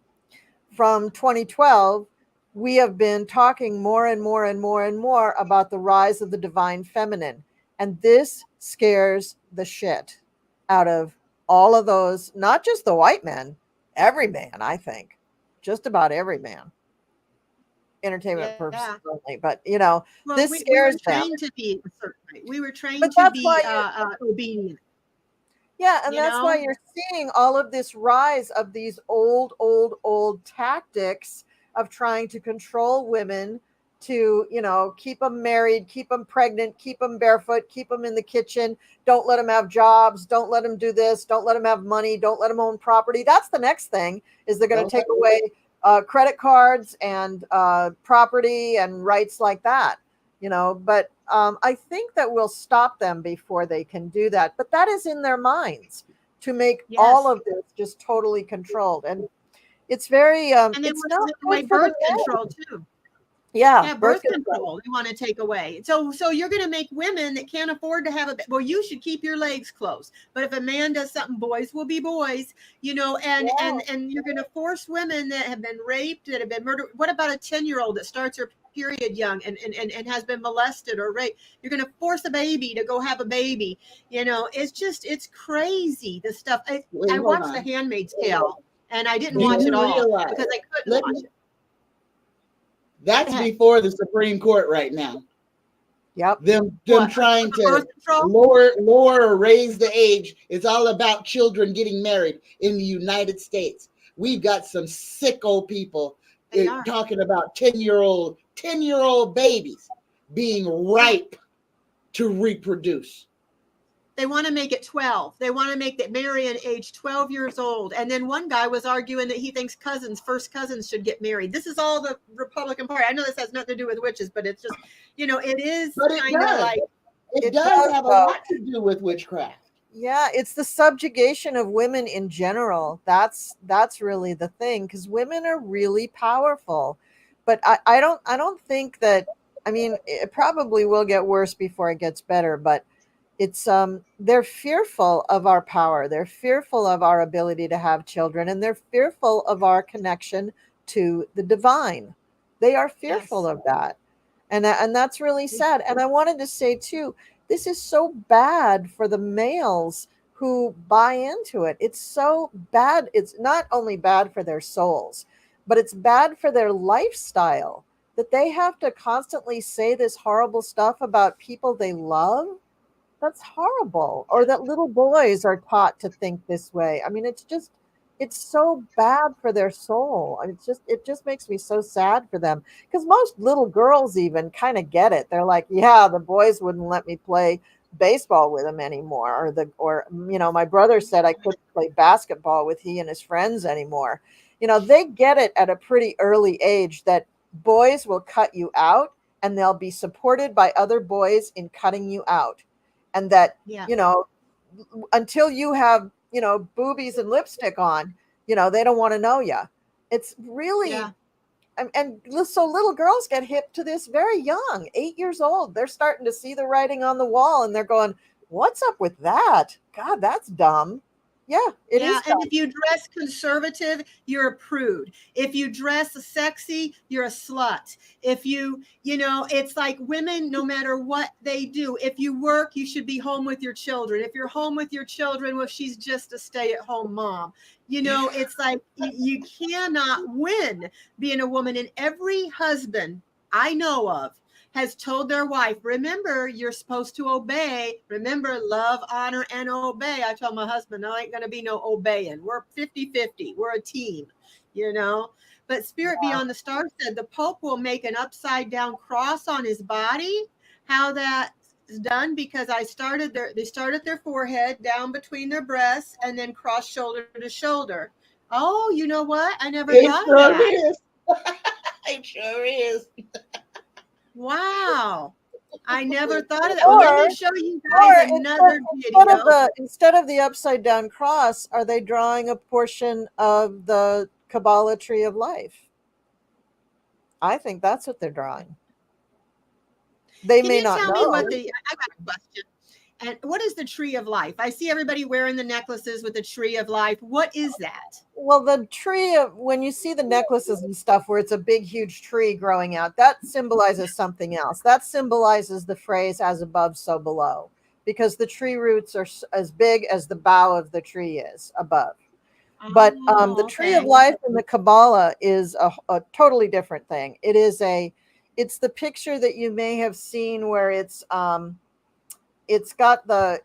[SPEAKER 2] from 2012, we have been talking more and more and more and more about the rise of the divine feminine. And this scares the shit out of all of those, not just the white men, every man, I think. Just about every man. entertainment
[SPEAKER 1] Yeah.
[SPEAKER 2] purposes only. But you know,
[SPEAKER 1] Well,
[SPEAKER 2] this
[SPEAKER 1] we were
[SPEAKER 2] scares them.
[SPEAKER 1] trained to be a certain way. We were trained
[SPEAKER 2] But
[SPEAKER 1] to
[SPEAKER 2] that's
[SPEAKER 1] be
[SPEAKER 2] why
[SPEAKER 1] obedient.
[SPEAKER 2] yeah, and
[SPEAKER 1] You
[SPEAKER 2] that's why
[SPEAKER 1] know.
[SPEAKER 2] you're seeing all of this rise of these old tactics of trying to control women to, you know, keep them married, keep them pregnant, keep them barefoot, keep them in the kitchen, don't let them have jobs, don't let them do this, don't let them have money, don't let them own property. That's the next thing is they're going to take away credit cards and property and rights like that, you know, but I think that we'll stop them before they can do that. But that is in their minds to make all
[SPEAKER 1] Yes.
[SPEAKER 2] of this just totally controlled. And it's very,
[SPEAKER 1] And they
[SPEAKER 2] it's
[SPEAKER 1] want to
[SPEAKER 2] not
[SPEAKER 1] take away
[SPEAKER 2] good for the
[SPEAKER 1] birth control
[SPEAKER 2] men.
[SPEAKER 1] too.
[SPEAKER 2] Yeah,
[SPEAKER 1] Yeah,
[SPEAKER 2] birth
[SPEAKER 1] birth
[SPEAKER 2] control.
[SPEAKER 1] control they want to take away. So you're going to make women that can't afford to have a well, you should keep your legs closed. But if a man does something, boys will be boys, you know, and you're going to force women that have been raped, that have been murdered. What about a 10-year-old that starts her period young and has been molested or raped? You're going to force a baby to go have a baby. You know, it's crazy, the stuff. I
[SPEAKER 3] Wait, hold
[SPEAKER 1] watched The
[SPEAKER 3] on.
[SPEAKER 1] Handmaid's Tale and I didn't
[SPEAKER 3] Do
[SPEAKER 1] watch it
[SPEAKER 3] you
[SPEAKER 1] all
[SPEAKER 3] realize?
[SPEAKER 1] because I couldn't
[SPEAKER 3] Let
[SPEAKER 1] watch
[SPEAKER 3] me,
[SPEAKER 1] it.
[SPEAKER 3] that's
[SPEAKER 1] Go ahead.
[SPEAKER 3] before the Supreme Court right now.
[SPEAKER 2] Yep.
[SPEAKER 3] Them
[SPEAKER 1] What?
[SPEAKER 3] trying
[SPEAKER 1] The
[SPEAKER 3] to
[SPEAKER 1] birth control?
[SPEAKER 3] lower or raise the age. It's all about children getting married in the United States. We've got some sicko people
[SPEAKER 1] They are.
[SPEAKER 3] talking about 10-year-old babies being ripe to reproduce.
[SPEAKER 1] They want to make it 12. They want to make that Marion age 12 years old. And then one guy was arguing that he thinks first cousins should get married. This is all the Republican Party. I know this has nothing to do with witches, but it's just, you know, it is
[SPEAKER 3] But it
[SPEAKER 1] kind of
[SPEAKER 3] does.
[SPEAKER 1] like,
[SPEAKER 3] It
[SPEAKER 2] It
[SPEAKER 3] does
[SPEAKER 2] does,
[SPEAKER 3] have a
[SPEAKER 2] though.
[SPEAKER 3] lot to do with witchcraft.
[SPEAKER 2] Yeah, it's the subjugation of women in general. That's really the thing, because women are really powerful. But I don't think that, I mean, it probably will get worse before it gets better, but it's they're fearful of our power. They're fearful of our ability to have children, and they're fearful of our connection to the divine. They are fearful
[SPEAKER 1] yes.
[SPEAKER 2] of that. And that's really sad. And I wanted to say too, this is so bad for the males who buy into it. It's so bad. It's not only bad for their souls, but it's bad for their lifestyle that they have to constantly say this horrible stuff about people they love. That's horrible. Or that little boys are taught to think this way. I mean, it's so bad for their soul. I mean, it just makes me so sad for them, because most little girls even kind of get it. They're like, yeah, the boys wouldn't let me play baseball with them anymore, or you know, my brother said I couldn't play basketball with he and his friends anymore. You know, they get it at a pretty early age that boys will cut you out, and they'll be supported by other boys in cutting you out, and that,
[SPEAKER 1] Yeah.
[SPEAKER 2] you know, until you have, you know, boobies and lipstick on, you know, they don't want to know you. It's really,
[SPEAKER 1] Yeah.
[SPEAKER 2] and so little girls get hip to this very young, 8 years old. They're starting to see the writing on the wall, and they're going, what's up with that? God, that's dumb. Yeah, it
[SPEAKER 1] Yeah,
[SPEAKER 2] is
[SPEAKER 1] and
[SPEAKER 2] dumb.
[SPEAKER 1] if you dress conservative, you're a prude. If you dress sexy, you're a slut. If you know, it's like women, no matter what they do, if you work, you should be home with your children. If you're home with your children, well, she's just a stay-at-home mom. You know, it's like you cannot win being a woman. And every husband I know of has told their wife, remember, you're supposed to obey. Remember, love, honor, and obey. I told my husband, I ain't going to be no obeying. We're 50-50. We're a team, you know. But Spirit Beyond the Stars said the Pope will make an upside down cross on his body. How that is done, because they start at their forehead, down between their breasts, and then cross shoulder to shoulder. Oh, you know what? I never
[SPEAKER 3] It
[SPEAKER 1] thought of
[SPEAKER 3] sure
[SPEAKER 1] that.
[SPEAKER 3] is. It sure is.
[SPEAKER 1] Wow. I never thought of that. Well, let
[SPEAKER 2] Or
[SPEAKER 1] me show you
[SPEAKER 2] or
[SPEAKER 1] guys another video.
[SPEAKER 2] instead of the upside down cross, are they drawing a portion of the Kabbalah tree of life? I think that's what they're drawing. They
[SPEAKER 1] Can
[SPEAKER 2] may
[SPEAKER 1] you
[SPEAKER 2] not
[SPEAKER 1] tell me
[SPEAKER 2] know.
[SPEAKER 1] what I got a question. And what is the tree of life? I see everybody wearing the necklaces with the tree of life. What is that?
[SPEAKER 2] Well, the tree of, when you see the necklaces and stuff where it's a big, huge tree growing out, that symbolizes something else. That symbolizes the phrase "as above, so below," because the tree roots are as big as the bough of the tree is above. But the
[SPEAKER 1] Oh,
[SPEAKER 2] tree of
[SPEAKER 1] okay.
[SPEAKER 2] life in the Kabbalah is a totally different thing. It's the picture that you may have seen where it's got a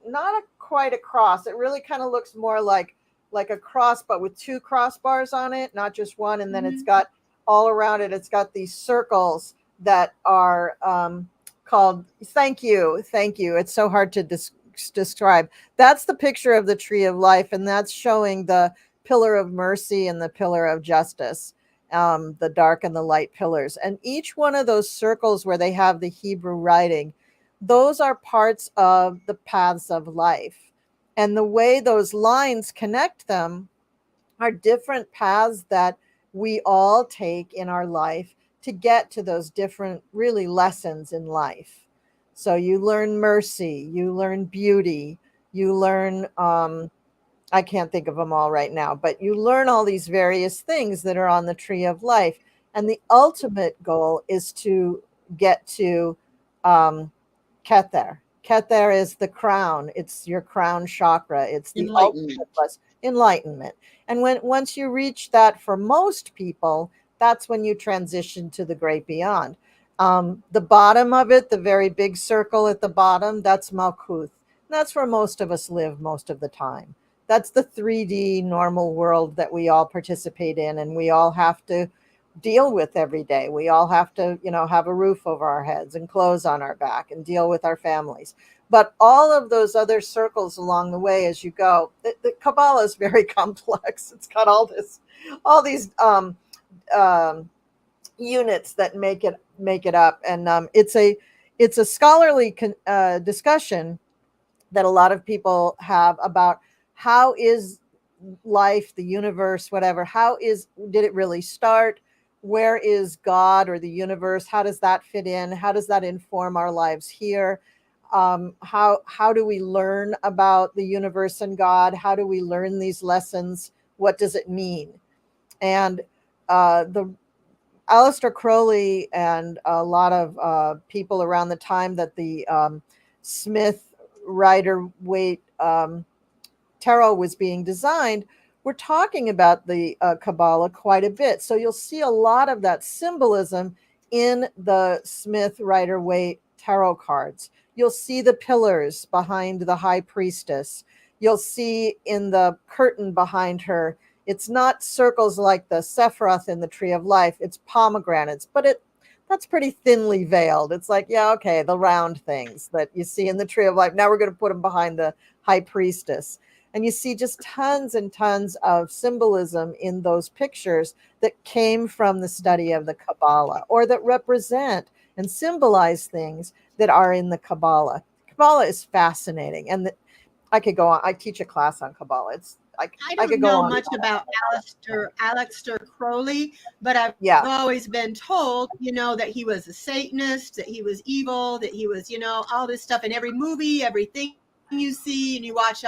[SPEAKER 2] not a quite a cross. It really kind of looks more like a cross, but with two crossbars on it, not just one. And then it's
[SPEAKER 1] Mhm.
[SPEAKER 2] got all around it. It's got these circles that are called thank you, thank you. It's so hard to describe. That's the picture of the tree of life, and that's showing the pillar of mercy and the pillar of justice, the dark and the light pillars. And each one of those circles where they have the Hebrew writing, those are parts of the paths of life. And the way those lines connect them are different paths that we all take in our life to get to those different, really, lessons in life. So you learn mercy, you learn beauty, you learn, I can't think of them all right now, but you learn all these various things that are on the tree of life. And the ultimate goal is to get to um, Kether. Kether is the crown. It's your crown chakra. It's the ultimate
[SPEAKER 3] Enlightenment.
[SPEAKER 2] enlightenment. And once you reach that, for most people, that's when you transition to the great beyond. The bottom of it, the very big circle at the bottom, that's Malkuth. That's where most of us live most of the time. That's the 3D normal world that we all participate in, and we all have to deal with every day. We all have to, have a roof over our heads and clothes on our back and deal with our families. But all of those other circles along the way as you go, the Kabbalah is very complex. It's got all these um, units that make it up, and it's a scholarly discussion that a lot of people have about how is life, the universe, whatever, did it really start? Where is God or the universe? How does that fit in? How does that inform our lives here? How do we learn about the universe and God? How do we learn these lessons? What does it mean? And the Aleister Crowley and a lot of people around the time that the Smith Rider Waite tarot was being designed, we're talking about the Kabbalah quite a bit. So you'll see a lot of that symbolism in the Smith Rider Waite tarot cards. You'll see the pillars behind the high priestess. You'll see in the curtain behind her, it's not circles like the Sephiroth in the Tree of Life, it's pomegranates, but that's pretty thinly veiled. It's like, yeah, okay, the round things that you see in the Tree of Life. Now we're going to put them behind the high priestess. And you see just tons and tons of symbolism in those pictures that came from the study of the Kabbalah, or that represent and symbolize things that are in the Kabbalah. Kabbalah is fascinating. And I could go on. I teach a class on Kabbalah.
[SPEAKER 1] I
[SPEAKER 2] I
[SPEAKER 1] don't
[SPEAKER 2] could go
[SPEAKER 1] know
[SPEAKER 2] on.
[SPEAKER 1] much about Aleister Crowley, but I've
[SPEAKER 2] Yeah.
[SPEAKER 1] always been told, that he was a Satanist, that he was evil, that he was, all this stuff in every movie, everything you see, and you watch,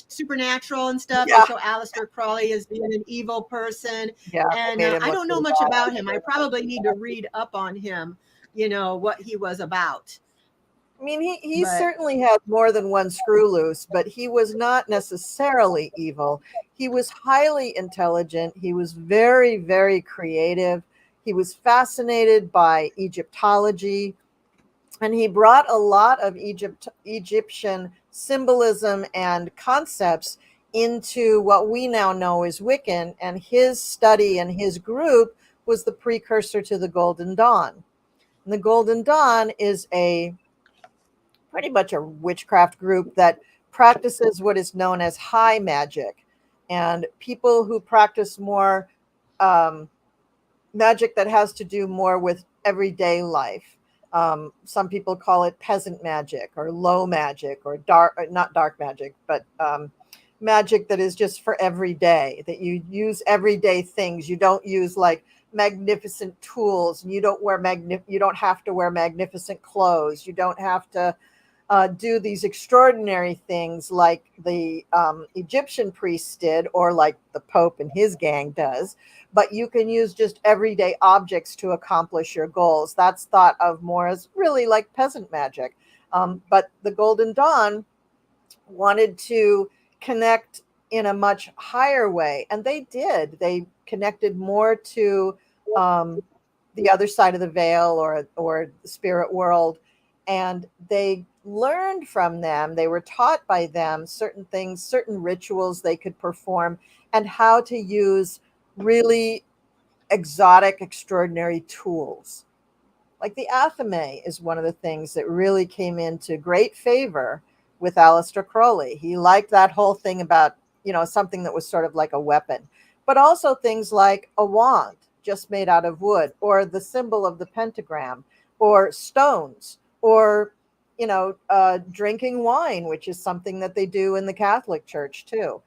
[SPEAKER 1] supernatural and stuff. They
[SPEAKER 2] Yeah.
[SPEAKER 1] show Aleister Crowley as being an evil person,
[SPEAKER 2] Yeah. They
[SPEAKER 1] and
[SPEAKER 2] made him
[SPEAKER 1] I
[SPEAKER 2] look
[SPEAKER 1] don't know
[SPEAKER 2] really
[SPEAKER 1] much
[SPEAKER 2] bad.
[SPEAKER 1] about him. I probably need to read up on him, what he was about.
[SPEAKER 2] I mean, he
[SPEAKER 1] But
[SPEAKER 2] certainly had more than one screw loose, but he was not necessarily evil. He was highly intelligent. He was very, very creative. He was fascinated by Egyptology, and he brought a lot of Egyptian symbolism and concepts into what we now know as Wiccan. And his study and his group was the precursor to the Golden Dawn. And the Golden Dawn is pretty much a witchcraft group that practices what is known as high magic. And people who practice more um, magic that has to do more with everyday life. Some people call it peasant magic or low magic or dark, not dark magic, but magic that is just for every day, that you use everyday things. You don't use like magnificent tools, and you you don't have to wear magnificent clothes. You don't have to do these extraordinary things like the Egyptian priests did, or like the Pope and his gang does, but you can use just everyday objects to accomplish your goals. That's thought of more as really like peasant magic. But the Golden Dawn wanted to connect in a much higher way. And they did. They connected more to the other side of the veil, or the spirit world. And they learned from them. They were taught by them certain things, certain rituals they could perform, and how to use really exotic, extraordinary tools. Like the athame is one of the things that really came into great favor with Aleister Crowley. He liked that whole thing about, something that was sort of like a weapon, but also things like a wand just made out of wood, or the symbol of the pentagram, or stones, or, drinking wine, which is something that they do in the Catholic Church too.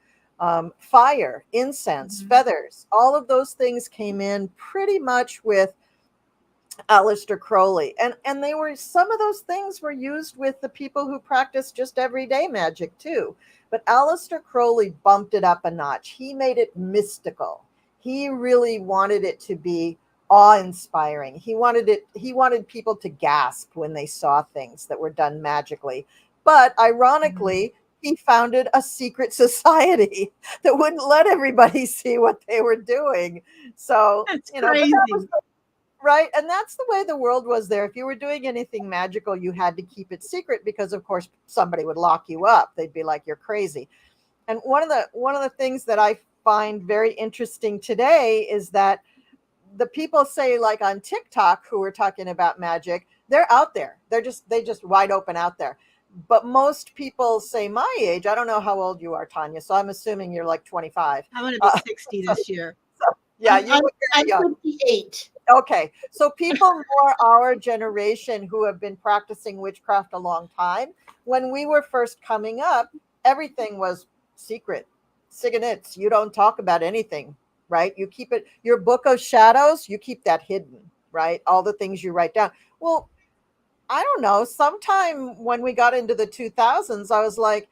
[SPEAKER 2] Fire, incense, feathers, all of those things came in pretty much with Aleister Crowley. And they were, some of those things were used with the people who practice just everyday magic too. But Aleister Crowley bumped it up a notch. He made it mystical. He really wanted it to be awe-inspiring. He wanted people to gasp when they saw things that were done magically. But ironically, he founded a secret society that wouldn't let everybody see what they were doing. So,
[SPEAKER 1] That's
[SPEAKER 2] but that
[SPEAKER 1] crazy.
[SPEAKER 2] was right. And that's the way the world was there. If you were doing anything magical, you had to keep it secret because, of course, somebody would lock you up. They'd be like, you're crazy. And one of the things that I find very interesting today is that the people say, like on TikTok, who are talking about magic, they're out there. They just wide open out there. But most people say my age. I don't know how old you are, Tanya. So I'm assuming you're like 25.
[SPEAKER 1] I'm going to be 60 this year.
[SPEAKER 2] Yeah,
[SPEAKER 3] I'm 58.
[SPEAKER 2] Okay, so people more our generation who have been practicing witchcraft a long time, when we were first coming up, everything was secret. Siganits, you don't talk about anything, right? You keep it, your book of shadows, you keep that hidden, right? All the things you write down. Well, I don't know, sometime when we got into the 2000s, I was like,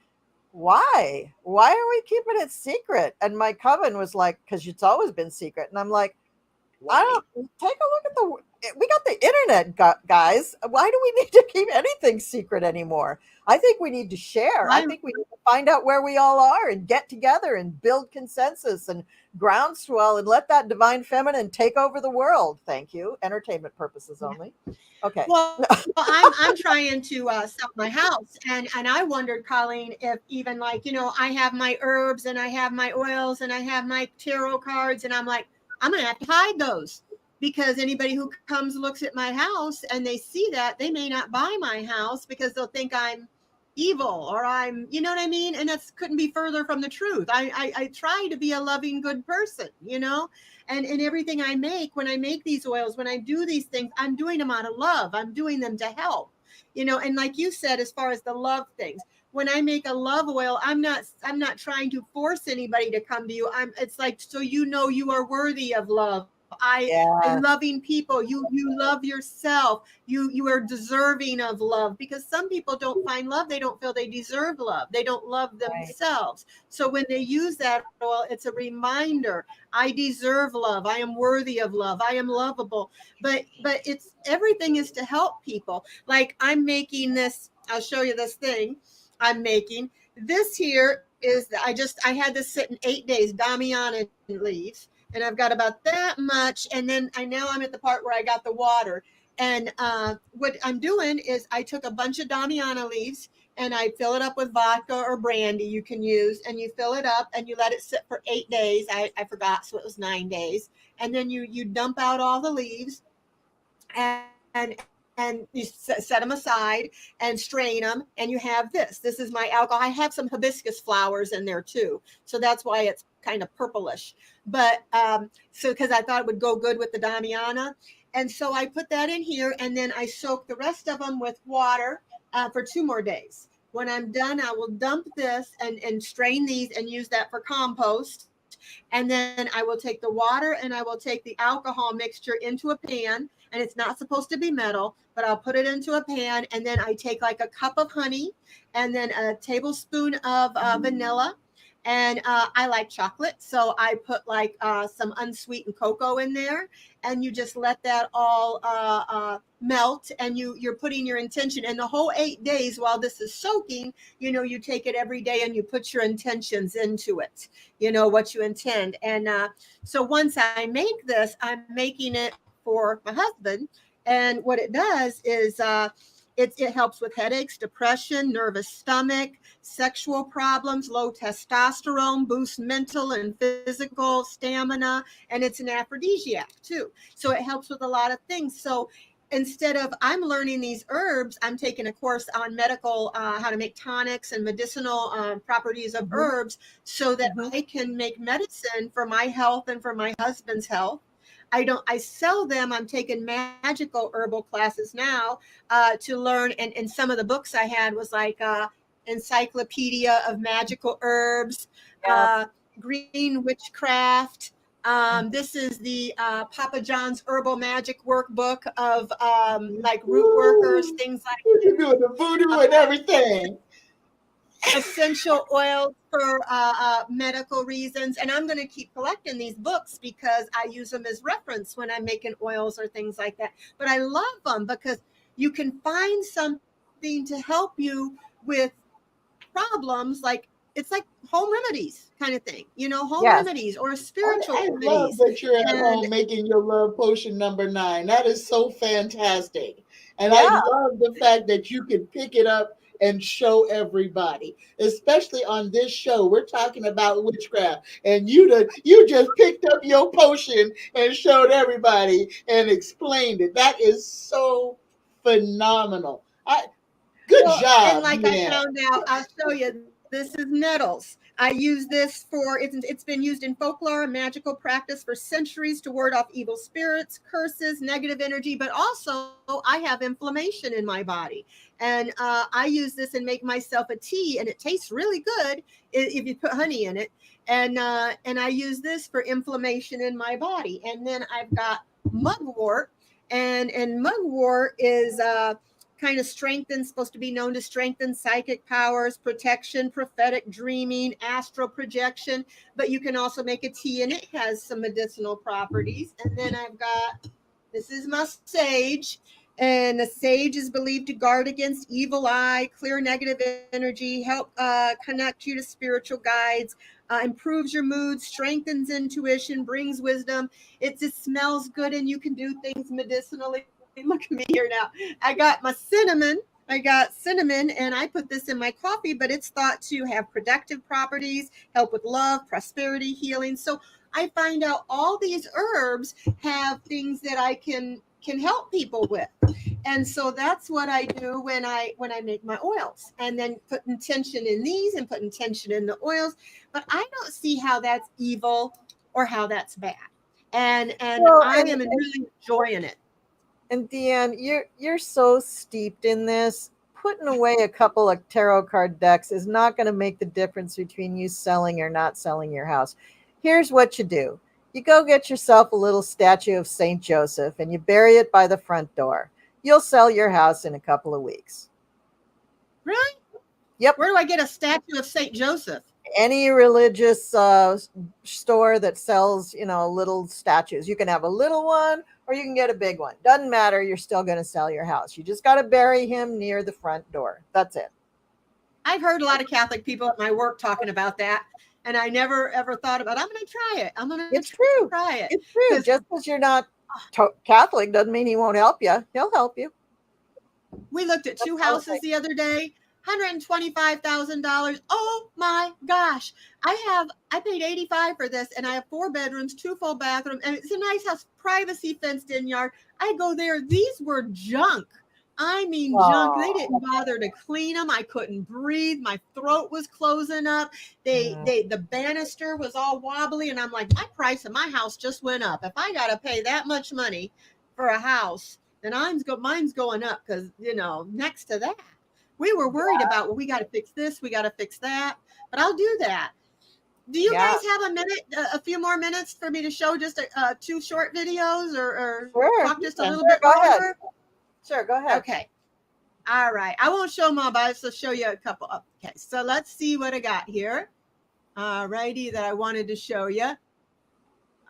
[SPEAKER 2] why? Why are we keeping it secret? And my coven was like, because it's always been secret. And I'm like, I don't, take a look at we got the internet, guys. Why do we need to keep anything secret anymore? I think we need to share. I think we need to find out where we all are and get together and build consensus and groundswell and let that divine feminine take over the world. Thank you. Entertainment purposes only. Okay.
[SPEAKER 1] Well, I'm trying to sell my house, and I wondered, Colleen, if even like, I have my herbs and I have my oils and I have my tarot cards, and I'm like, I'm going to have to hide those, because anybody who comes looks at my house and they see that, they may not buy my house because they'll think I'm evil, or I'm, you know what I mean? And that's couldn't be further from the truth. I try to be a loving, good person, and everything I make, when I make these oils, when I do these things, I'm doing them out of love. I'm doing them to help, and like you said, as far as the love things, when I make a love oil, I'm not trying to force anybody to come to you. It's like, so you are worthy of love. I loving people. You love yourself. You are deserving of love, because some people don't find love. They don't feel they deserve love. They don't love themselves. So when they use that oil, it's a reminder. I deserve love. I am worthy of love. I am lovable. But it's, everything is to help people. Like I'm making this. I'll show you this thing I'm making. This here is, I had this sit in 8 days, Damiana leaves. And I've got about that much. And then I'm at the part where I got the water. And what I'm doing is I took a bunch of Damiana leaves and I fill it up with vodka or brandy you can use. And you fill it up and you let it sit for 8 days. I forgot, so it was 9 days. And then you dump out all the leaves and you set them aside and strain them, and you have this is my alcohol. I have some hibiscus flowers in there too, so that's why it's kind of purplish, but so because I thought it would go good with the Damiana. And so I put that in here, and then I soak the rest of them with water for 2 more days. When I'm done, I will dump this and strain these and use that for compost. And then I will take the water and I will take the alcohol mixture into a pan, and it's not supposed to be metal, but I'll put it into a pan. And then I take like a cup of honey and then a tablespoon of vanilla. And I like chocolate, so I put like some unsweetened cocoa in there, and you just let that all melt, and you're putting your intention. And the whole 8 days while this is soaking, you take it every day and you put your intentions into it. What you intend. And so once I make this, I'm making it for my husband, and what it does is it helps with headaches, depression, nervous stomach, sexual problems, low testosterone, boosts mental and physical stamina, and it's an aphrodisiac too. So it helps with a lot of things. So instead of I'm learning these herbs, I'm taking a course on medical, how to make tonics and medicinal properties of herbs, so that I can make medicine for my health and for my husband's health. I sell them. I'm taking magical herbal classes now to learn. And some of the books I had was like Encyclopedia of Magical Herbs, Green Witchcraft. This is the Papa John's Herbal Magic Workbook of like root workers, things like
[SPEAKER 3] You're doing the voodoo and everything.
[SPEAKER 1] essential oils for medical reasons. And I'm going to keep collecting these books because I use them as reference when I'm making oils or things like that. But I love them because you can find something to help you with problems, like it's like home remedies kind of thing, home remedies or spiritual
[SPEAKER 3] I
[SPEAKER 1] remedies.
[SPEAKER 3] love that you're at home making your love potion number 9. That is so fantastic. And I love the fact that you can pick it up and show everybody, especially on this show. We're talking about witchcraft, and you just picked up your potion and showed everybody and explained it. That is so phenomenal. Good job.
[SPEAKER 1] And like I found out, I'll show you. This is nettles. I use this for it's been used in folklore and magical practice for centuries to ward off evil spirits, curses, negative energy, but also I have inflammation in my body. And I use this and make myself a tea, and it tastes really good if you put honey in it. And I use this for inflammation in my body. And then I've got mugwort, and mugwort is kind of supposed to be known to strengthen psychic powers, protection, prophetic dreaming, astral projection. But you can also make a tea, and it has some medicinal properties. And then this is my sage. And the sage is believed to guard against evil eye, clear negative energy, help connect you to spiritual guides, improves your mood, strengthens intuition, brings wisdom. It just smells good, and you can do things medicinally. Look at me here now. I got cinnamon, and I put this in my coffee, but it's thought to have productive properties, help with love, prosperity, healing. So I find out all these herbs have things that I can help people with. And so that's what I do when I make my oils, and then put intention in these and put intention in the oils. But I don't see how that's evil or how that's bad. And I am really enjoying it.
[SPEAKER 2] And Deann, you're so steeped in this. Putting away a couple of tarot card decks is not going to make the difference between you selling or not selling your house. Here's what you do. You go get yourself a little statue of St. Joseph and you bury it by the front door. You'll sell your house in a couple of weeks.
[SPEAKER 1] Really?
[SPEAKER 2] Yep.
[SPEAKER 1] Where do I get a statue of St. Joseph?
[SPEAKER 2] Any religious store that sells, little statues. You can have a little one or you can get a big one. Doesn't matter. You're still going to sell your house. You just got to bury him near the front door. That's it.
[SPEAKER 1] I've heard a lot of Catholic people at my work talking about that, and I never ever thought about I'm going to try it.
[SPEAKER 2] It's true.
[SPEAKER 1] Try it.
[SPEAKER 2] It's true. Just because you're not Catholic doesn't mean he won't help you. He'll help you.
[SPEAKER 1] We looked at two houses the other day. $125,000. Oh my gosh. I paid $85,000 for this, and I have 4 bedrooms, 2 full bathrooms, and it's a nice house, privacy fenced in yard. I go there. These were junk. I mean, junk. They didn't bother to clean them. I couldn't breathe. My throat was closing up. The banister was all wobbly, and I'm like, my price of my house just went up. If I got to pay that much money for a house, then mine's going up because, next to that. We were worried about, we got to fix this, we got to fix that, but I'll do that. Do you guys have a few more minutes for me to show just 2 short videos or talk just a little bit
[SPEAKER 2] more?
[SPEAKER 1] Ahead.
[SPEAKER 2] Sure, go ahead.
[SPEAKER 1] Okay. All right. I won't show them all, but I'll show you a couple. Okay. So let's see what I got here. righty, that I wanted to show you.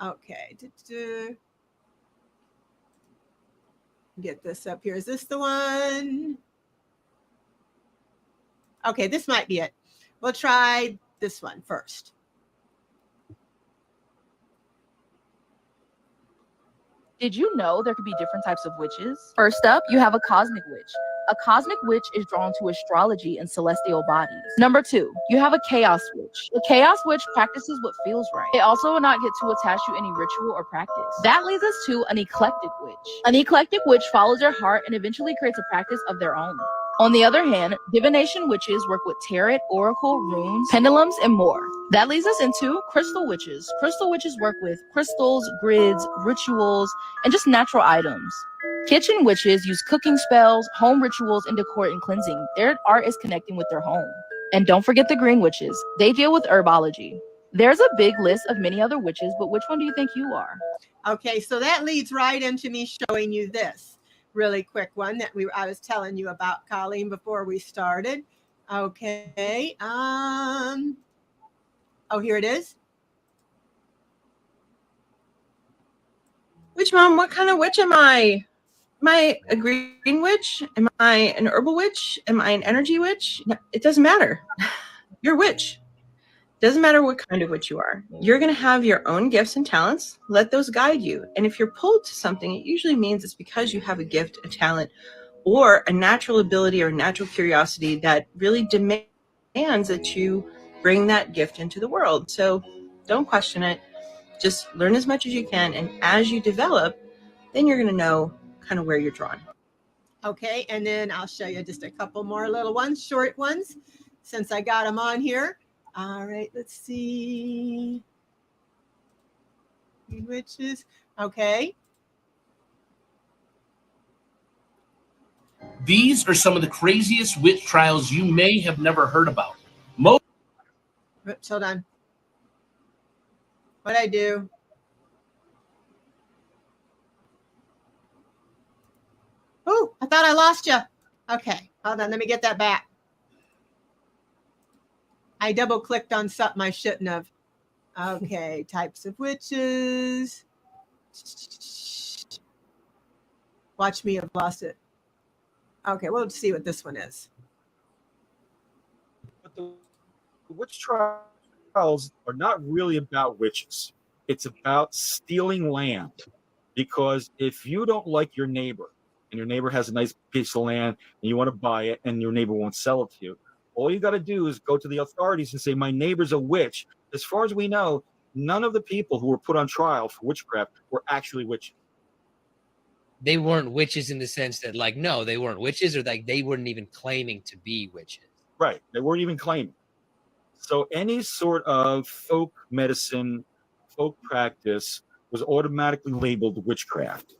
[SPEAKER 1] Okay. Get this up here. Is this the one? Okay, this might be it. We'll try this one first.
[SPEAKER 5] Did you know there could be different types of witches? First up, you have a cosmic witch. A cosmic witch is drawn to astrology and celestial bodies. Number 2, you have a chaos witch. The chaos witch practices what feels right. They also will not get too attached to any ritual or practice. That leads us to an eclectic witch. An eclectic witch follows their heart and eventually creates a practice of their own. On the other hand, divination witches work with tarot, oracle, runes, pendulums, and more. That leads us into crystal witches. Crystal witches work with crystals, grids, rituals, and just natural items. Kitchen witches use cooking spells, home rituals, and decor and cleansing. Their art is connecting with their home. And don't forget the green witches. They deal with herbology. There's a big list of many other witches, but which one do you think you are?
[SPEAKER 1] Okay, so that leads right into me showing you this really quick one that I was telling you about, Colleen, before we started. Okay. Oh, here it is.
[SPEAKER 6] Which mom? What kind of witch am I? Am I a green witch? Am I an herbal witch? Am I an energy witch? No, it doesn't matter. You're a witch. Doesn't matter what kind of witch you are. You're going to have your own gifts and talents. Let those guide you. And if you're pulled to something, it usually means it's because you have a gift, a talent, or a natural ability or natural curiosity that really demands that you bring that gift into the world. So don't question it. Just learn as much as you can. And as you develop, then you're going to know kind of where you're drawn.
[SPEAKER 1] Okay, and then I'll show you just a couple more little ones, short ones, since I got them on here. All right, let's see. Witches. Okay.
[SPEAKER 7] These are some of the craziest witch trials you may have never heard about. Most.
[SPEAKER 1] Oops, hold on. What'd I do? Oh, I thought I lost you. Okay, hold on. Let me get that back. I double clicked on something I shouldn't have. Okay, types of witches. Watch me have lost it. Okay, we'll see what this one is.
[SPEAKER 8] But the witch trials are not really about witches. It's about stealing land. Because if you don't like your neighbor, and your neighbor has a nice piece of land, and you want to buy it, and your neighbor won't sell it to you, all you got to do is go to the authorities and say, my neighbor's a witch. As far as we know, none of the people who were put on trial for witchcraft were actually witches.
[SPEAKER 9] They weren't witches in the sense that, like, no, they weren't witches, or like they weren't even claiming to be witches.
[SPEAKER 8] Right. They weren't even claiming. So any sort of folk medicine, folk practice was automatically labeled witchcraft.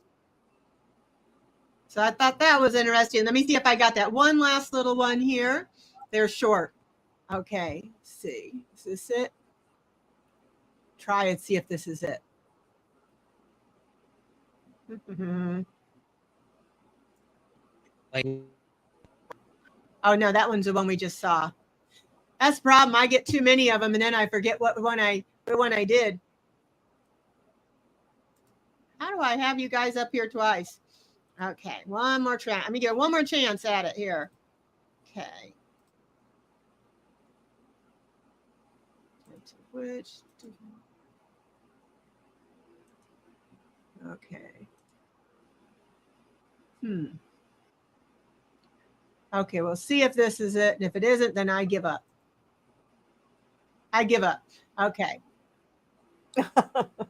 [SPEAKER 1] So I thought that was interesting. Let me see if I got that one last little one here. They're short. Okay, let's see. Is this it? Try and see if this is it.
[SPEAKER 9] Like,
[SPEAKER 1] oh no, that one's the one we just saw. That's the problem. I get too many of them, and then I forget what one I did. How do I have you guys up here twice? Okay, one more try. Let me get one more chance at it here. Okay. Which? Okay. Okay, we'll see if this is it. And if it isn't, then I give up. I give up. Okay.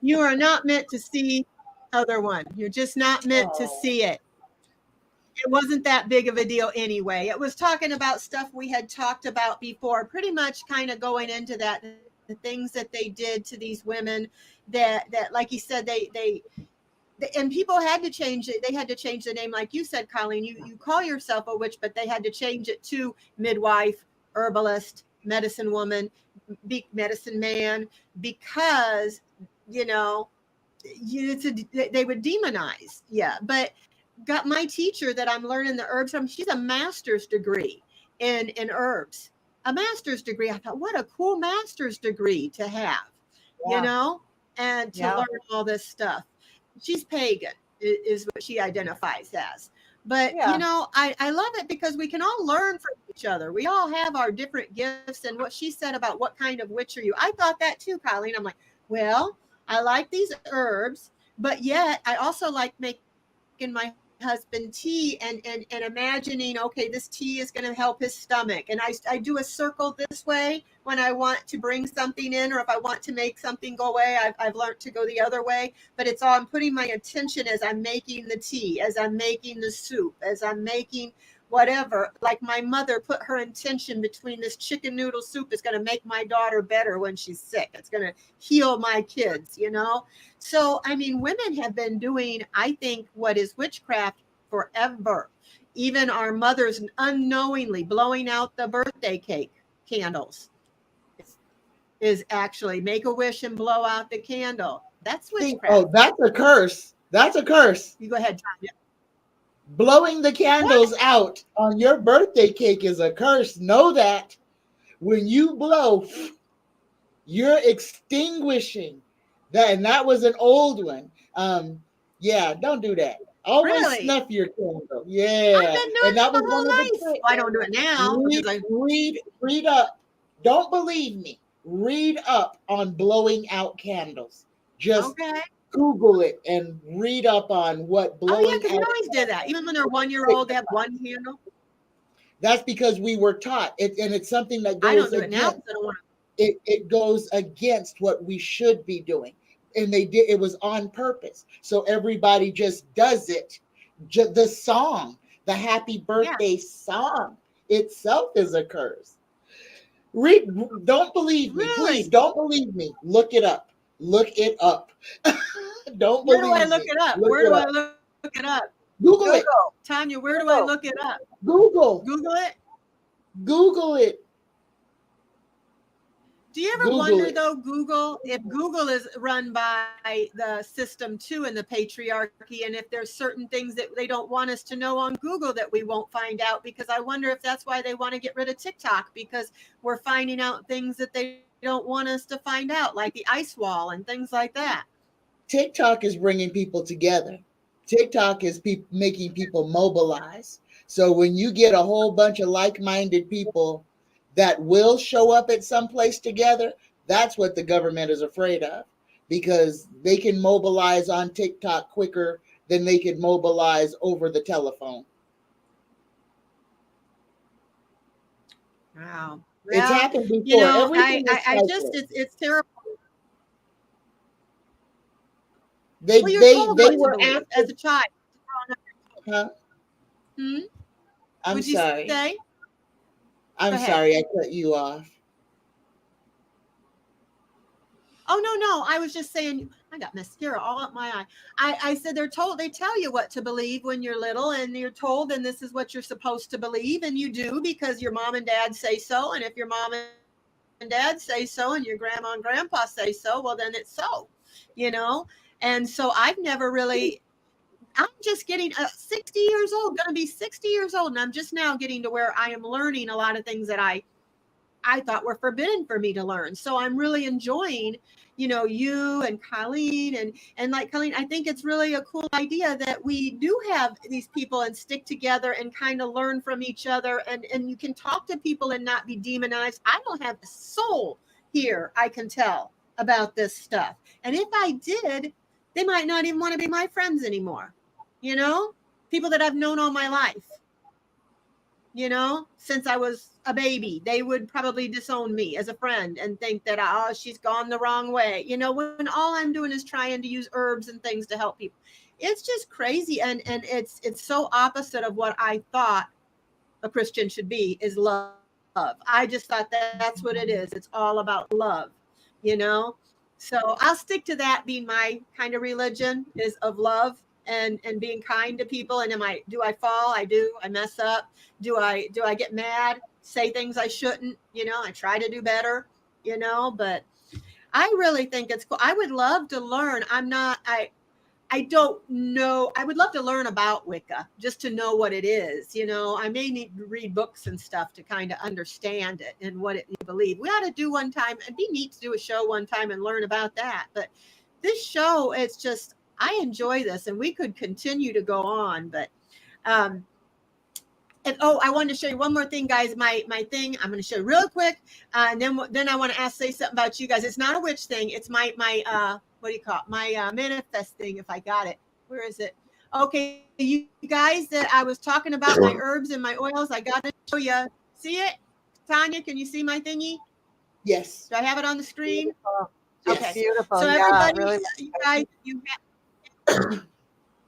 [SPEAKER 1] You are not meant to see other one. You're just not meant to see it. It wasn't that big of a deal anyway. It was talking about stuff we had talked about before, pretty much kind of going into that, the things that they did to these women that like you said, they and people had to change it. They had to change the name. Like you said, Colleen, you call yourself a witch, but they had to change it to midwife, herbalist, medicine woman, medicine man, because, you know, they would demonize. Yeah. But got my teacher that I'm learning the herbs from, she's a master's degree in herbs. a master's degree. I thought, what a cool master's degree to have,
[SPEAKER 2] Yeah.
[SPEAKER 1] you know, and to
[SPEAKER 2] Yeah.
[SPEAKER 1] learn all this stuff. She's pagan, is what she identifies as. But,
[SPEAKER 2] Yeah.
[SPEAKER 1] you know, I love it because we can all learn from each other. We all have our different gifts. And what she said about what kind of witch are you? I thought that too, Colleen. I'm like, well, I like these herbs, but yet I also like making my husband tea and imagining, okay, this tea is going to help his stomach. And I do a circle this way when I want to bring something in, or if I want to make something go away. I've learned to go the other way, but it's all, I'm putting my attention as I'm making the tea, as I'm making the soup, as I'm making whatever. Like my mother put her intention between this chicken noodle soup is going to make my daughter better when she's sick. It's going to heal my kids, you know? So, I mean, women have been doing, I think, what is witchcraft forever. Even our mothers unknowingly blowing out the birthday cake candles is actually make a wish and blow out the candle. That's witchcraft.
[SPEAKER 3] Oh, that's a curse. That's a curse.
[SPEAKER 1] You go ahead, Tanya.
[SPEAKER 3] Blowing the candles out on your birthday cake is a curse. Know that. When you blow, you're extinguishing that. And that was an old one. Yeah, don't do that. Always
[SPEAKER 1] Really?
[SPEAKER 3] snuff your candle. Yeah.
[SPEAKER 1] I've been doing
[SPEAKER 3] And that
[SPEAKER 1] it my
[SPEAKER 3] was
[SPEAKER 1] whole
[SPEAKER 3] one of the
[SPEAKER 1] life.
[SPEAKER 3] tricks.
[SPEAKER 1] I don't do it now.
[SPEAKER 3] Read up. Don't believe me. Read up on blowing out candles. Just
[SPEAKER 1] okay.
[SPEAKER 3] Google it and read up on what blowing
[SPEAKER 1] Oh yeah, because we
[SPEAKER 3] out.
[SPEAKER 1] always did that. Even when they're 1 year old, they have one candle.
[SPEAKER 3] That's because we were taught it, and it's something that
[SPEAKER 1] I
[SPEAKER 3] goes
[SPEAKER 1] don't do it now
[SPEAKER 3] against.
[SPEAKER 1] because I don't want
[SPEAKER 3] It goes against what we should be doing, and they did. It was on purpose, so everybody just does it. The song, the happy birthday song itself is a curse. Read. Don't believe me,
[SPEAKER 1] Really?
[SPEAKER 3] please. Don't believe me. Look it up. Look it up. Don't
[SPEAKER 1] Where
[SPEAKER 3] believe
[SPEAKER 1] do I look
[SPEAKER 3] me.
[SPEAKER 1] it up?
[SPEAKER 3] Look
[SPEAKER 1] Where
[SPEAKER 3] it
[SPEAKER 1] do I
[SPEAKER 3] up.
[SPEAKER 1] look it up?
[SPEAKER 3] Google it.
[SPEAKER 1] Tanya, where do I look it up?
[SPEAKER 3] Google.
[SPEAKER 1] Google it?
[SPEAKER 3] Google it.
[SPEAKER 1] Do you ever
[SPEAKER 3] Google
[SPEAKER 1] wonder
[SPEAKER 3] it.
[SPEAKER 1] though, Google, if Google is run by the system too in the patriarchy, and if there's certain things that they don't want us to know on Google that we won't find out, because I wonder if that's why they want to get rid of TikTok, because we're finding out things that they don't want us to find out, like the ice wall and things like that.
[SPEAKER 3] TikTok is bringing people together. TikTok is making people mobilize. So when you get a whole bunch of like-minded people that will show up at some place together, that's what the government is afraid of, because they can mobilize on TikTok quicker than they can mobilize over the telephone.
[SPEAKER 1] Wow.
[SPEAKER 3] It's
[SPEAKER 1] Well,
[SPEAKER 3] happened before.
[SPEAKER 1] you know,
[SPEAKER 3] Everything is
[SPEAKER 1] I just,
[SPEAKER 3] cycles.
[SPEAKER 1] it's terrible.
[SPEAKER 3] They
[SPEAKER 1] Well, you're
[SPEAKER 3] they
[SPEAKER 1] told
[SPEAKER 3] they
[SPEAKER 1] what to
[SPEAKER 3] were
[SPEAKER 1] believe
[SPEAKER 3] after.
[SPEAKER 1] as a child.
[SPEAKER 3] Huh?
[SPEAKER 1] Hmm?
[SPEAKER 3] I'm
[SPEAKER 1] Would you
[SPEAKER 3] sorry.
[SPEAKER 1] say?
[SPEAKER 3] I'm
[SPEAKER 1] Go ahead.
[SPEAKER 3] sorry I cut you off.
[SPEAKER 1] Oh, no. I was just saying, I got mascara all up my eye. I said they tell you what to believe when you're little, and you're told, and this is what you're supposed to believe, and you do because your mom and dad say so. And if your mom and dad say so, and your grandma and grandpa say so, well, then it's so, you know? And so I've never really, I'm just getting 60 years old, going to be 60 years old. And I'm just now getting to where I am learning a lot of things that I thought were forbidden for me to learn. So I'm really enjoying, you know, you and Colleen and like Colleen, I think it's really a cool idea that we do have these people and stick together and kind of learn from each other, and you can talk to people and not be demonized. I don't have a soul here, I can tell about this stuff. And if I did, they might not even want to be my friends anymore. You know, people that I've known all my life. You know, since I was a baby, they would probably disown me as a friend and think that, oh, she's gone the wrong way. You know, when all I'm doing is trying to use herbs and things to help people. It's just crazy. And it's so opposite of what I thought a Christian should be, is love. I just thought that's what it is. It's all about love, you know? So I'll stick to that being my kind of religion, is of love and being kind to people. And do I fall? I do. I mess up. Do I get mad, say things I shouldn't? You know, I try to do better, you know, but I really think it's cool. I would love to learn. I don't know. I would love to learn about Wicca just to know what it is. You know, I may need to read books and stuff to kind of understand it and what it you believe. We ought to do one time. It'd be neat to do a show one time and learn about that. But this show, it's just, I enjoy this, and we could continue to go on. But um, and oh, I wanted to show you one more thing, guys. My thing, I'm going to show you real quick, and then I want to say something about you guys. It's not a witch thing. It's my what do you call it? My manifest thing. If I got it, where is it? Okay, you guys, that I was talking about my herbs and my oils. I got to show you. See it, Tanya? Can you see my thingy?
[SPEAKER 3] Yes.
[SPEAKER 1] Do I have it on the screen?
[SPEAKER 2] Beautiful.
[SPEAKER 3] Yes.
[SPEAKER 1] Okay.
[SPEAKER 2] Beautiful.
[SPEAKER 1] So
[SPEAKER 2] Yeah,
[SPEAKER 1] everybody,
[SPEAKER 2] really.
[SPEAKER 1] you guys,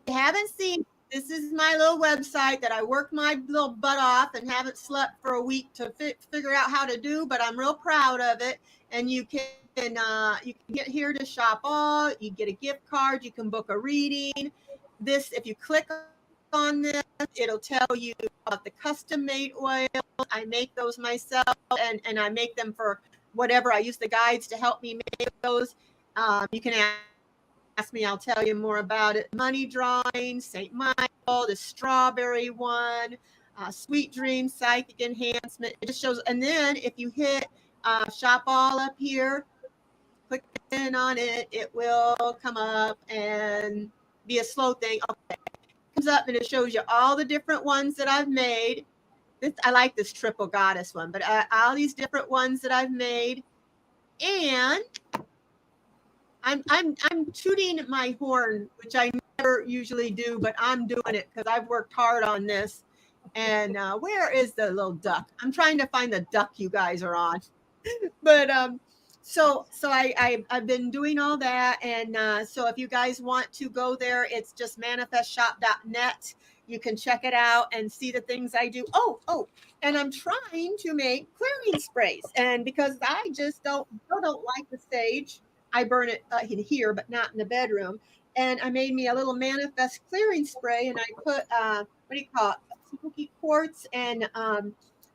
[SPEAKER 1] you haven't seen, this is my little website that I worked my little butt off and haven't slept for a week to figure out how to do, but I'm real proud of it. And you can get here to shop all, you get a gift card, you can book a reading. This, if you click on this, it'll tell you about the custom made oils. I make those myself, and I make them for whatever. I use the guides to help me make those. You can ask me, I'll tell you more about it. Money drawing, St. Michael, the strawberry one, sweet dream, psychic enhancement. It just shows. And then if you hit shop all up here, click in on it, it will come up and be a slow thing. Okay. It comes up and it shows you all the different ones that I've made. I like this triple goddess one, but all these different ones that I've made. And I'm tooting my horn, which I never usually do, but I'm doing it because I've worked hard on this. And where is the little duck? I'm trying to find the duck you guys are on. But so I've been doing all that, and so if you guys want to go there, it's just manifestshop.net. You can check it out and see the things I do. Oh, and I'm trying to make clearing sprays, and because I just don't like the sage, I burn it in here, but not in the bedroom. And I made me a little manifest clearing spray, and I put what do you call it? Spooky quartz and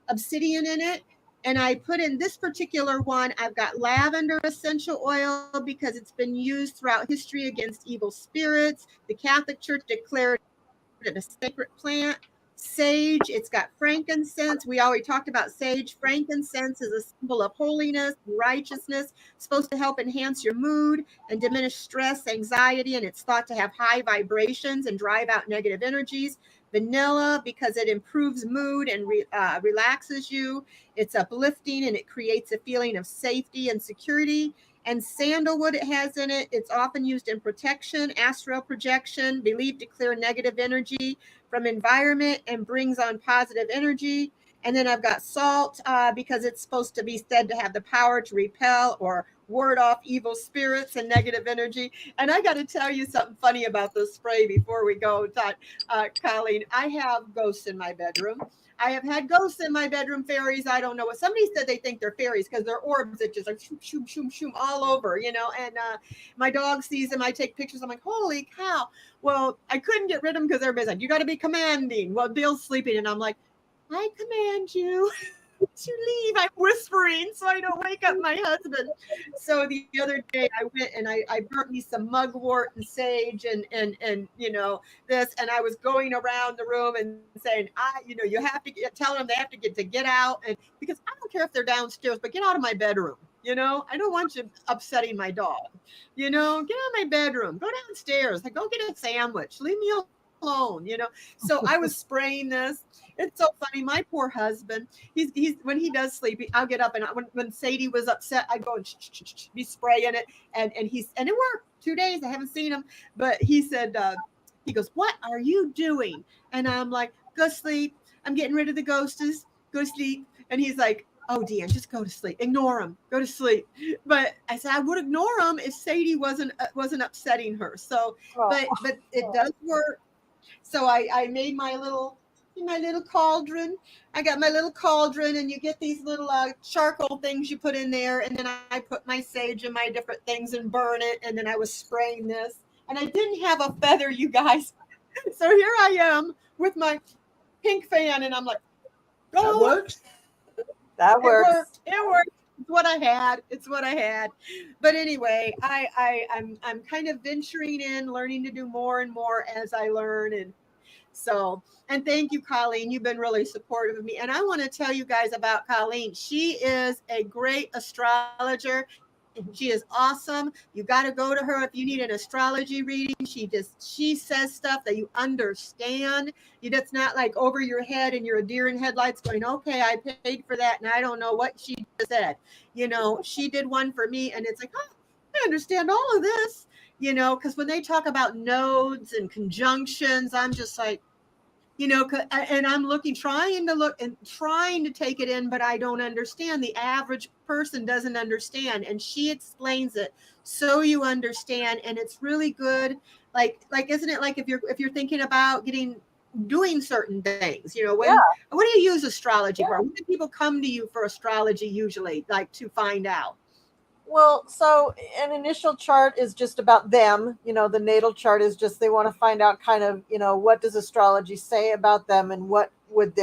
[SPEAKER 1] obsidian in it. And I put in this particular one, I've got lavender essential oil because it's been used throughout history against evil spirits. The Catholic Church declared it a sacred plant. Sage, it's got frankincense. We already talked about sage. Frankincense is a symbol of holiness, righteousness, supposed to help enhance your mood and diminish stress, anxiety, and it's thought to have high vibrations and drive out negative energies. Vanilla, because it improves mood and relaxes you. It's uplifting and it creates a feeling of safety and security. And sandalwood, it has in it. It's often used in protection, astral projection, believed to clear negative energy from environment and brings on positive energy. And then I've got salt because it's supposed to be said to have the power to repel or ward off evil spirits and negative energy. And I got to tell you something funny about this spray before we go, Colleen. I have ghosts in my bedroom. I have had ghosts in my bedroom, fairies. I don't know what. Somebody said they think they're fairies because they're orbs that just like shoom, shoom, shoom, shoom all over, you know. And my dog sees them. I take pictures. I'm like, holy cow. Well, I couldn't get rid of them because everybody's like, you got to be commanding. Well, Bill's sleeping. And I'm like, I command you to leave. I'm whispering so I don't wake up my husband. So the other day I went and I burnt me some mugwort and sage and you know this, and I was going around the room and saying, you have to tell them they have to get out, and because I don't care if they're downstairs, but get out of my bedroom. You know, I don't want you upsetting my dog. You know, get out of my bedroom. Go downstairs. Go get a sandwich. Leave me alone. You know. So I was spraying this. It's so funny. My poor husband. He's when he does sleep, I'll get up and when Sadie was upset, I go and be spraying it, and it worked. 2 days. I haven't seen him, but he said he goes, "What are you doing?" And I'm like, "Go sleep. I'm getting rid of the ghosties. Go sleep." And he's like, "Oh, Deann, just go to sleep. Ignore him. Go to sleep." But I said I would ignore him if Sadie wasn't upsetting her. So, but it does work. So I made my little cauldron. I got my little cauldron, and you get these little charcoal things you put in there, and then I put my sage and my different things and burn it, and then I was spraying this, and I didn't have a feather, you guys. So here I am with my pink fan, and I'm like,
[SPEAKER 3] that works.
[SPEAKER 2] That works.
[SPEAKER 1] It worked. It's what I had. It's what I had. But anyway, I'm kind of venturing in, learning to do more and more as I learn. And so, and thank you, Colleen. You've been really supportive of me. And I want to tell you guys about Colleen. She is a great astrologer. She is awesome. You got to go to her if you need an astrology reading. She says stuff that you understand. That's not like over your head and you're a deer in headlights going, okay, I paid for that and I don't know what she just said. She did one for me and it's like, oh, I understand all of this. Because when they talk about nodes and conjunctions, I'm just like, and I'm trying to look and trying to take it in, but I don't understand. The average person doesn't understand, and she explains it so you understand, and it's really good. Like, isn't it like if you're thinking about doing certain things, what do you use astrology for? When do people come to you for astrology usually, like to find out?
[SPEAKER 2] Well, so an initial chart is just about them. The natal chart is just they want to find out kind of, what does astrology say about them and what would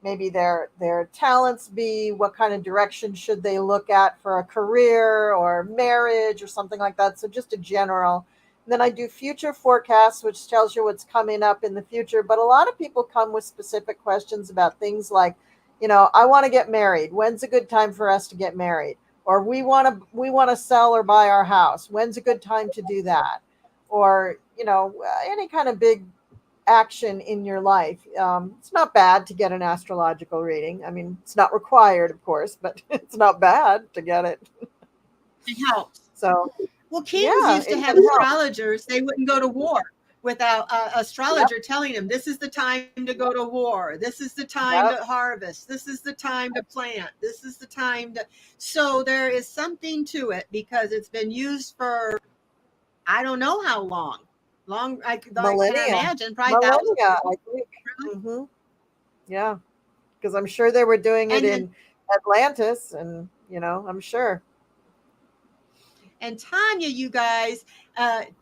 [SPEAKER 2] maybe their talents be, what kind of direction should they look at for a career or marriage or something like that. So just a general. And then I do future forecasts, which tells you what's coming up in the future. But a lot of people come with specific questions about things like, I want to get married. When's a good time for us to get married? Or we want to sell or buy our house. When's a good time to do that? Or any kind of big action in your life. It's not bad to get an astrological reading. I mean, it's not required, of course, but it's not bad to get it.
[SPEAKER 1] It helps.
[SPEAKER 2] So,
[SPEAKER 1] well, kings used to have astrologers. They wouldn't go to war without an astrologer telling them this is the time to go to war, this is the time to harvest, this is the time to plant, this is the time to. So there is something to it because it's been used for I don't know how long. I can imagine probably
[SPEAKER 2] millennia, I think. Mm-hmm. Yeah, because I'm sure they were doing it in Atlantis, and I'm sure.
[SPEAKER 1] And Tanya, you guys,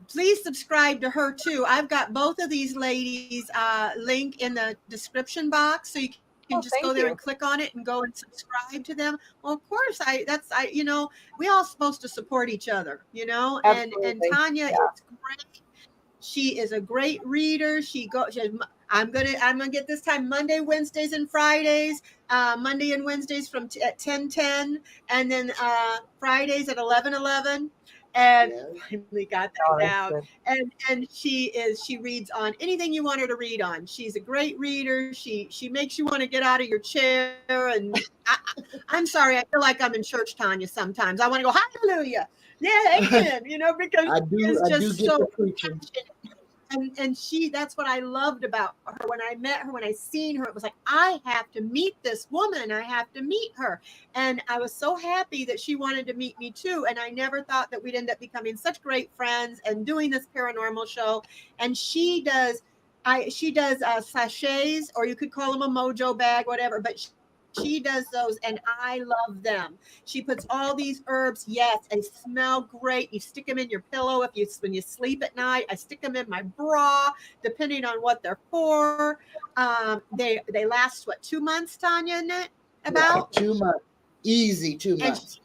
[SPEAKER 1] please subscribe to her too. I've got both of these ladies link in the description box, so you can just go there and click on it and go and subscribe to them. Well, of course, we all supposed to support each other,
[SPEAKER 2] Absolutely.
[SPEAKER 1] and Tanya is great. She is a great reader. I'm gonna get this time Monday, Wednesdays, and Fridays. Monday and Wednesdays at 10:10, and then Fridays at 11:11. And finally got that down. And she reads on anything you want her to read on. She's a great reader. She makes you want to get out of your chair. And I'm sorry, I feel like I'm in church, Tanya. Sometimes I want to go hallelujah, yeah, amen. Because it's just so passionate. And that's what I loved about her. When I met her, when I seen her, it was like, I have to meet this woman. I have to meet her. And I was so happy that she wanted to meet me too. And I never thought that we'd end up becoming such great friends and doing this paranormal show. And she does sachets, or you could call them a mojo bag, whatever, but she does those and I love them. She puts all these herbs. Yes, they smell great. You stick them in your pillow when you sleep at night. I stick them in my bra, depending on what they're for. They last 2 months, Tanya, isn't it? About
[SPEAKER 3] 2 months. Easy 2 months.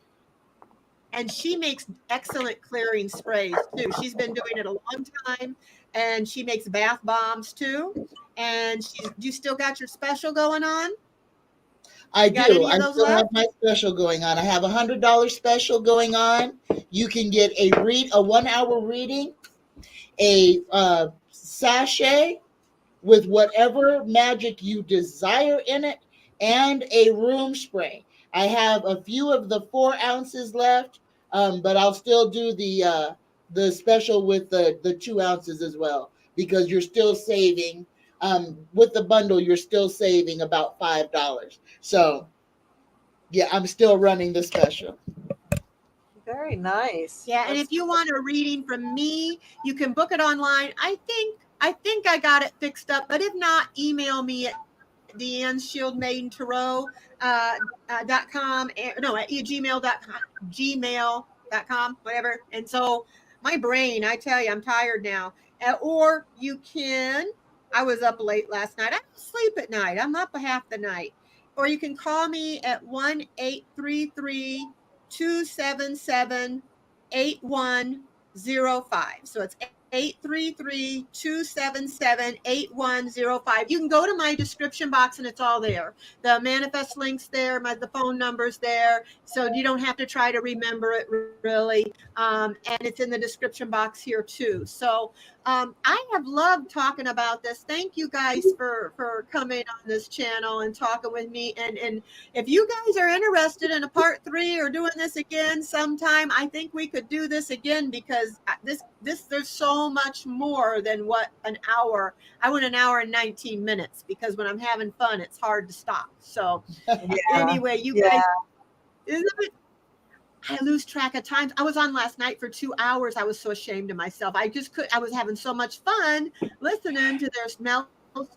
[SPEAKER 1] And she makes excellent clearing sprays too. She's been doing it a long time, and she makes bath bombs too. And you still got your special going on?
[SPEAKER 3] I do. I still have my special going on. I have $100 special going on. You can get a 1 hour reading, a sachet with whatever magic you desire in it, and a room spray. I have a few of the 4 ounces left, but I'll still do the special with the 2 ounces as well, because you're still saving. With the bundle, you're still saving about $5. So, yeah, I'm still running the special.
[SPEAKER 2] Very nice.
[SPEAKER 1] Yeah, and if you want a reading from me, you can book it online. I think I got it fixed up, but if not, email me at deannshieldmaidentarot.com. No, at gmail.com, whatever. And so my brain, I tell you, I'm tired now. Or you can. I was up late last night. I don't sleep at night. I'm up half the night. or you can call me at 1-833-277-8105. So it's 833-277-8105. You can go to my description box and it's all there. The manifest links there, the phone number's there. So you don't have to try to remember it really. And it's in the description box here too. So I have loved talking about this. Thank you guys for coming on this channel and talking with me. And if you guys are interested in a part 3 or doing this again sometime, I think we could do this again, because this there's so much more than what an hour. I went an hour and 19 minutes because when I'm having fun, it's hard to stop. So anyway, you guys, isn't it? I lose track of time. I was on last night for 2 hours. I was so ashamed of myself. I just could. I was having so much fun listening to their smell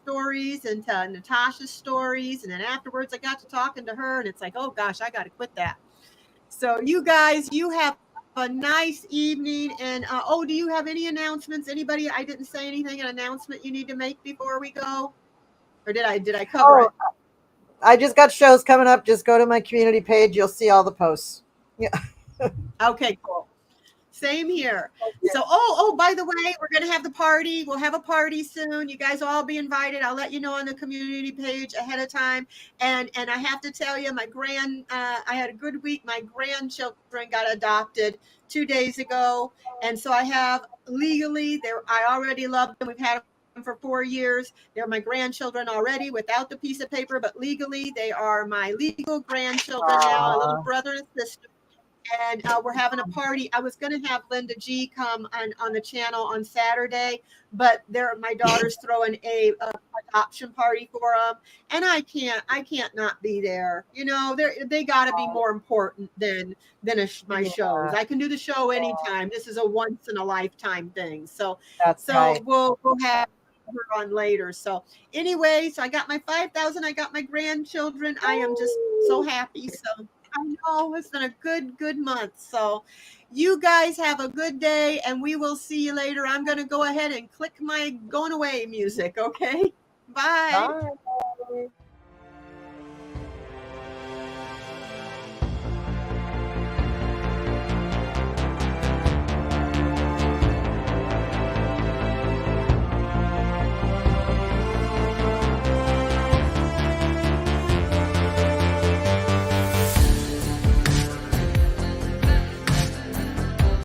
[SPEAKER 1] stories and to Natasha's stories, and then afterwards I got to talking to her, and it's like, oh gosh, I got to quit that. So you guys, you have a nice evening. And oh, do you have any announcements? Anybody? I didn't say anything. An announcement you need to make before we go, or did I cover it?
[SPEAKER 2] I just got shows coming up. Just go to my community page. You'll see all the posts. Yeah.
[SPEAKER 1] Okay, cool. Same here. So, by the way, we're going to have the party. We'll have a party soon. You guys will all be invited. I'll let you know on the community page ahead of time. And I have to tell you, I had a good week. My grandchildren got adopted 2 days ago. And so I have legally, I already love them. We've had them for 4 years. They're my grandchildren already without the piece of paper, but legally they are my legal grandchildren now, a little brother and sister. And we're having a party. I was going to have Linda G come on the channel on Saturday, but my daughter's throwing a adoption party for them, and I can't not be there. You know, they got to be more important than my shows. I can do the show anytime. This is a once in a lifetime thing. So right. We'll have her on later. So anyway, so I got my 5,000. I got my grandchildren. I am just so happy. So. I know it's been a good month. So you guys have a good day, and we will see you later. I'm going to go ahead and click my going away music. Okay. Bye. Bye.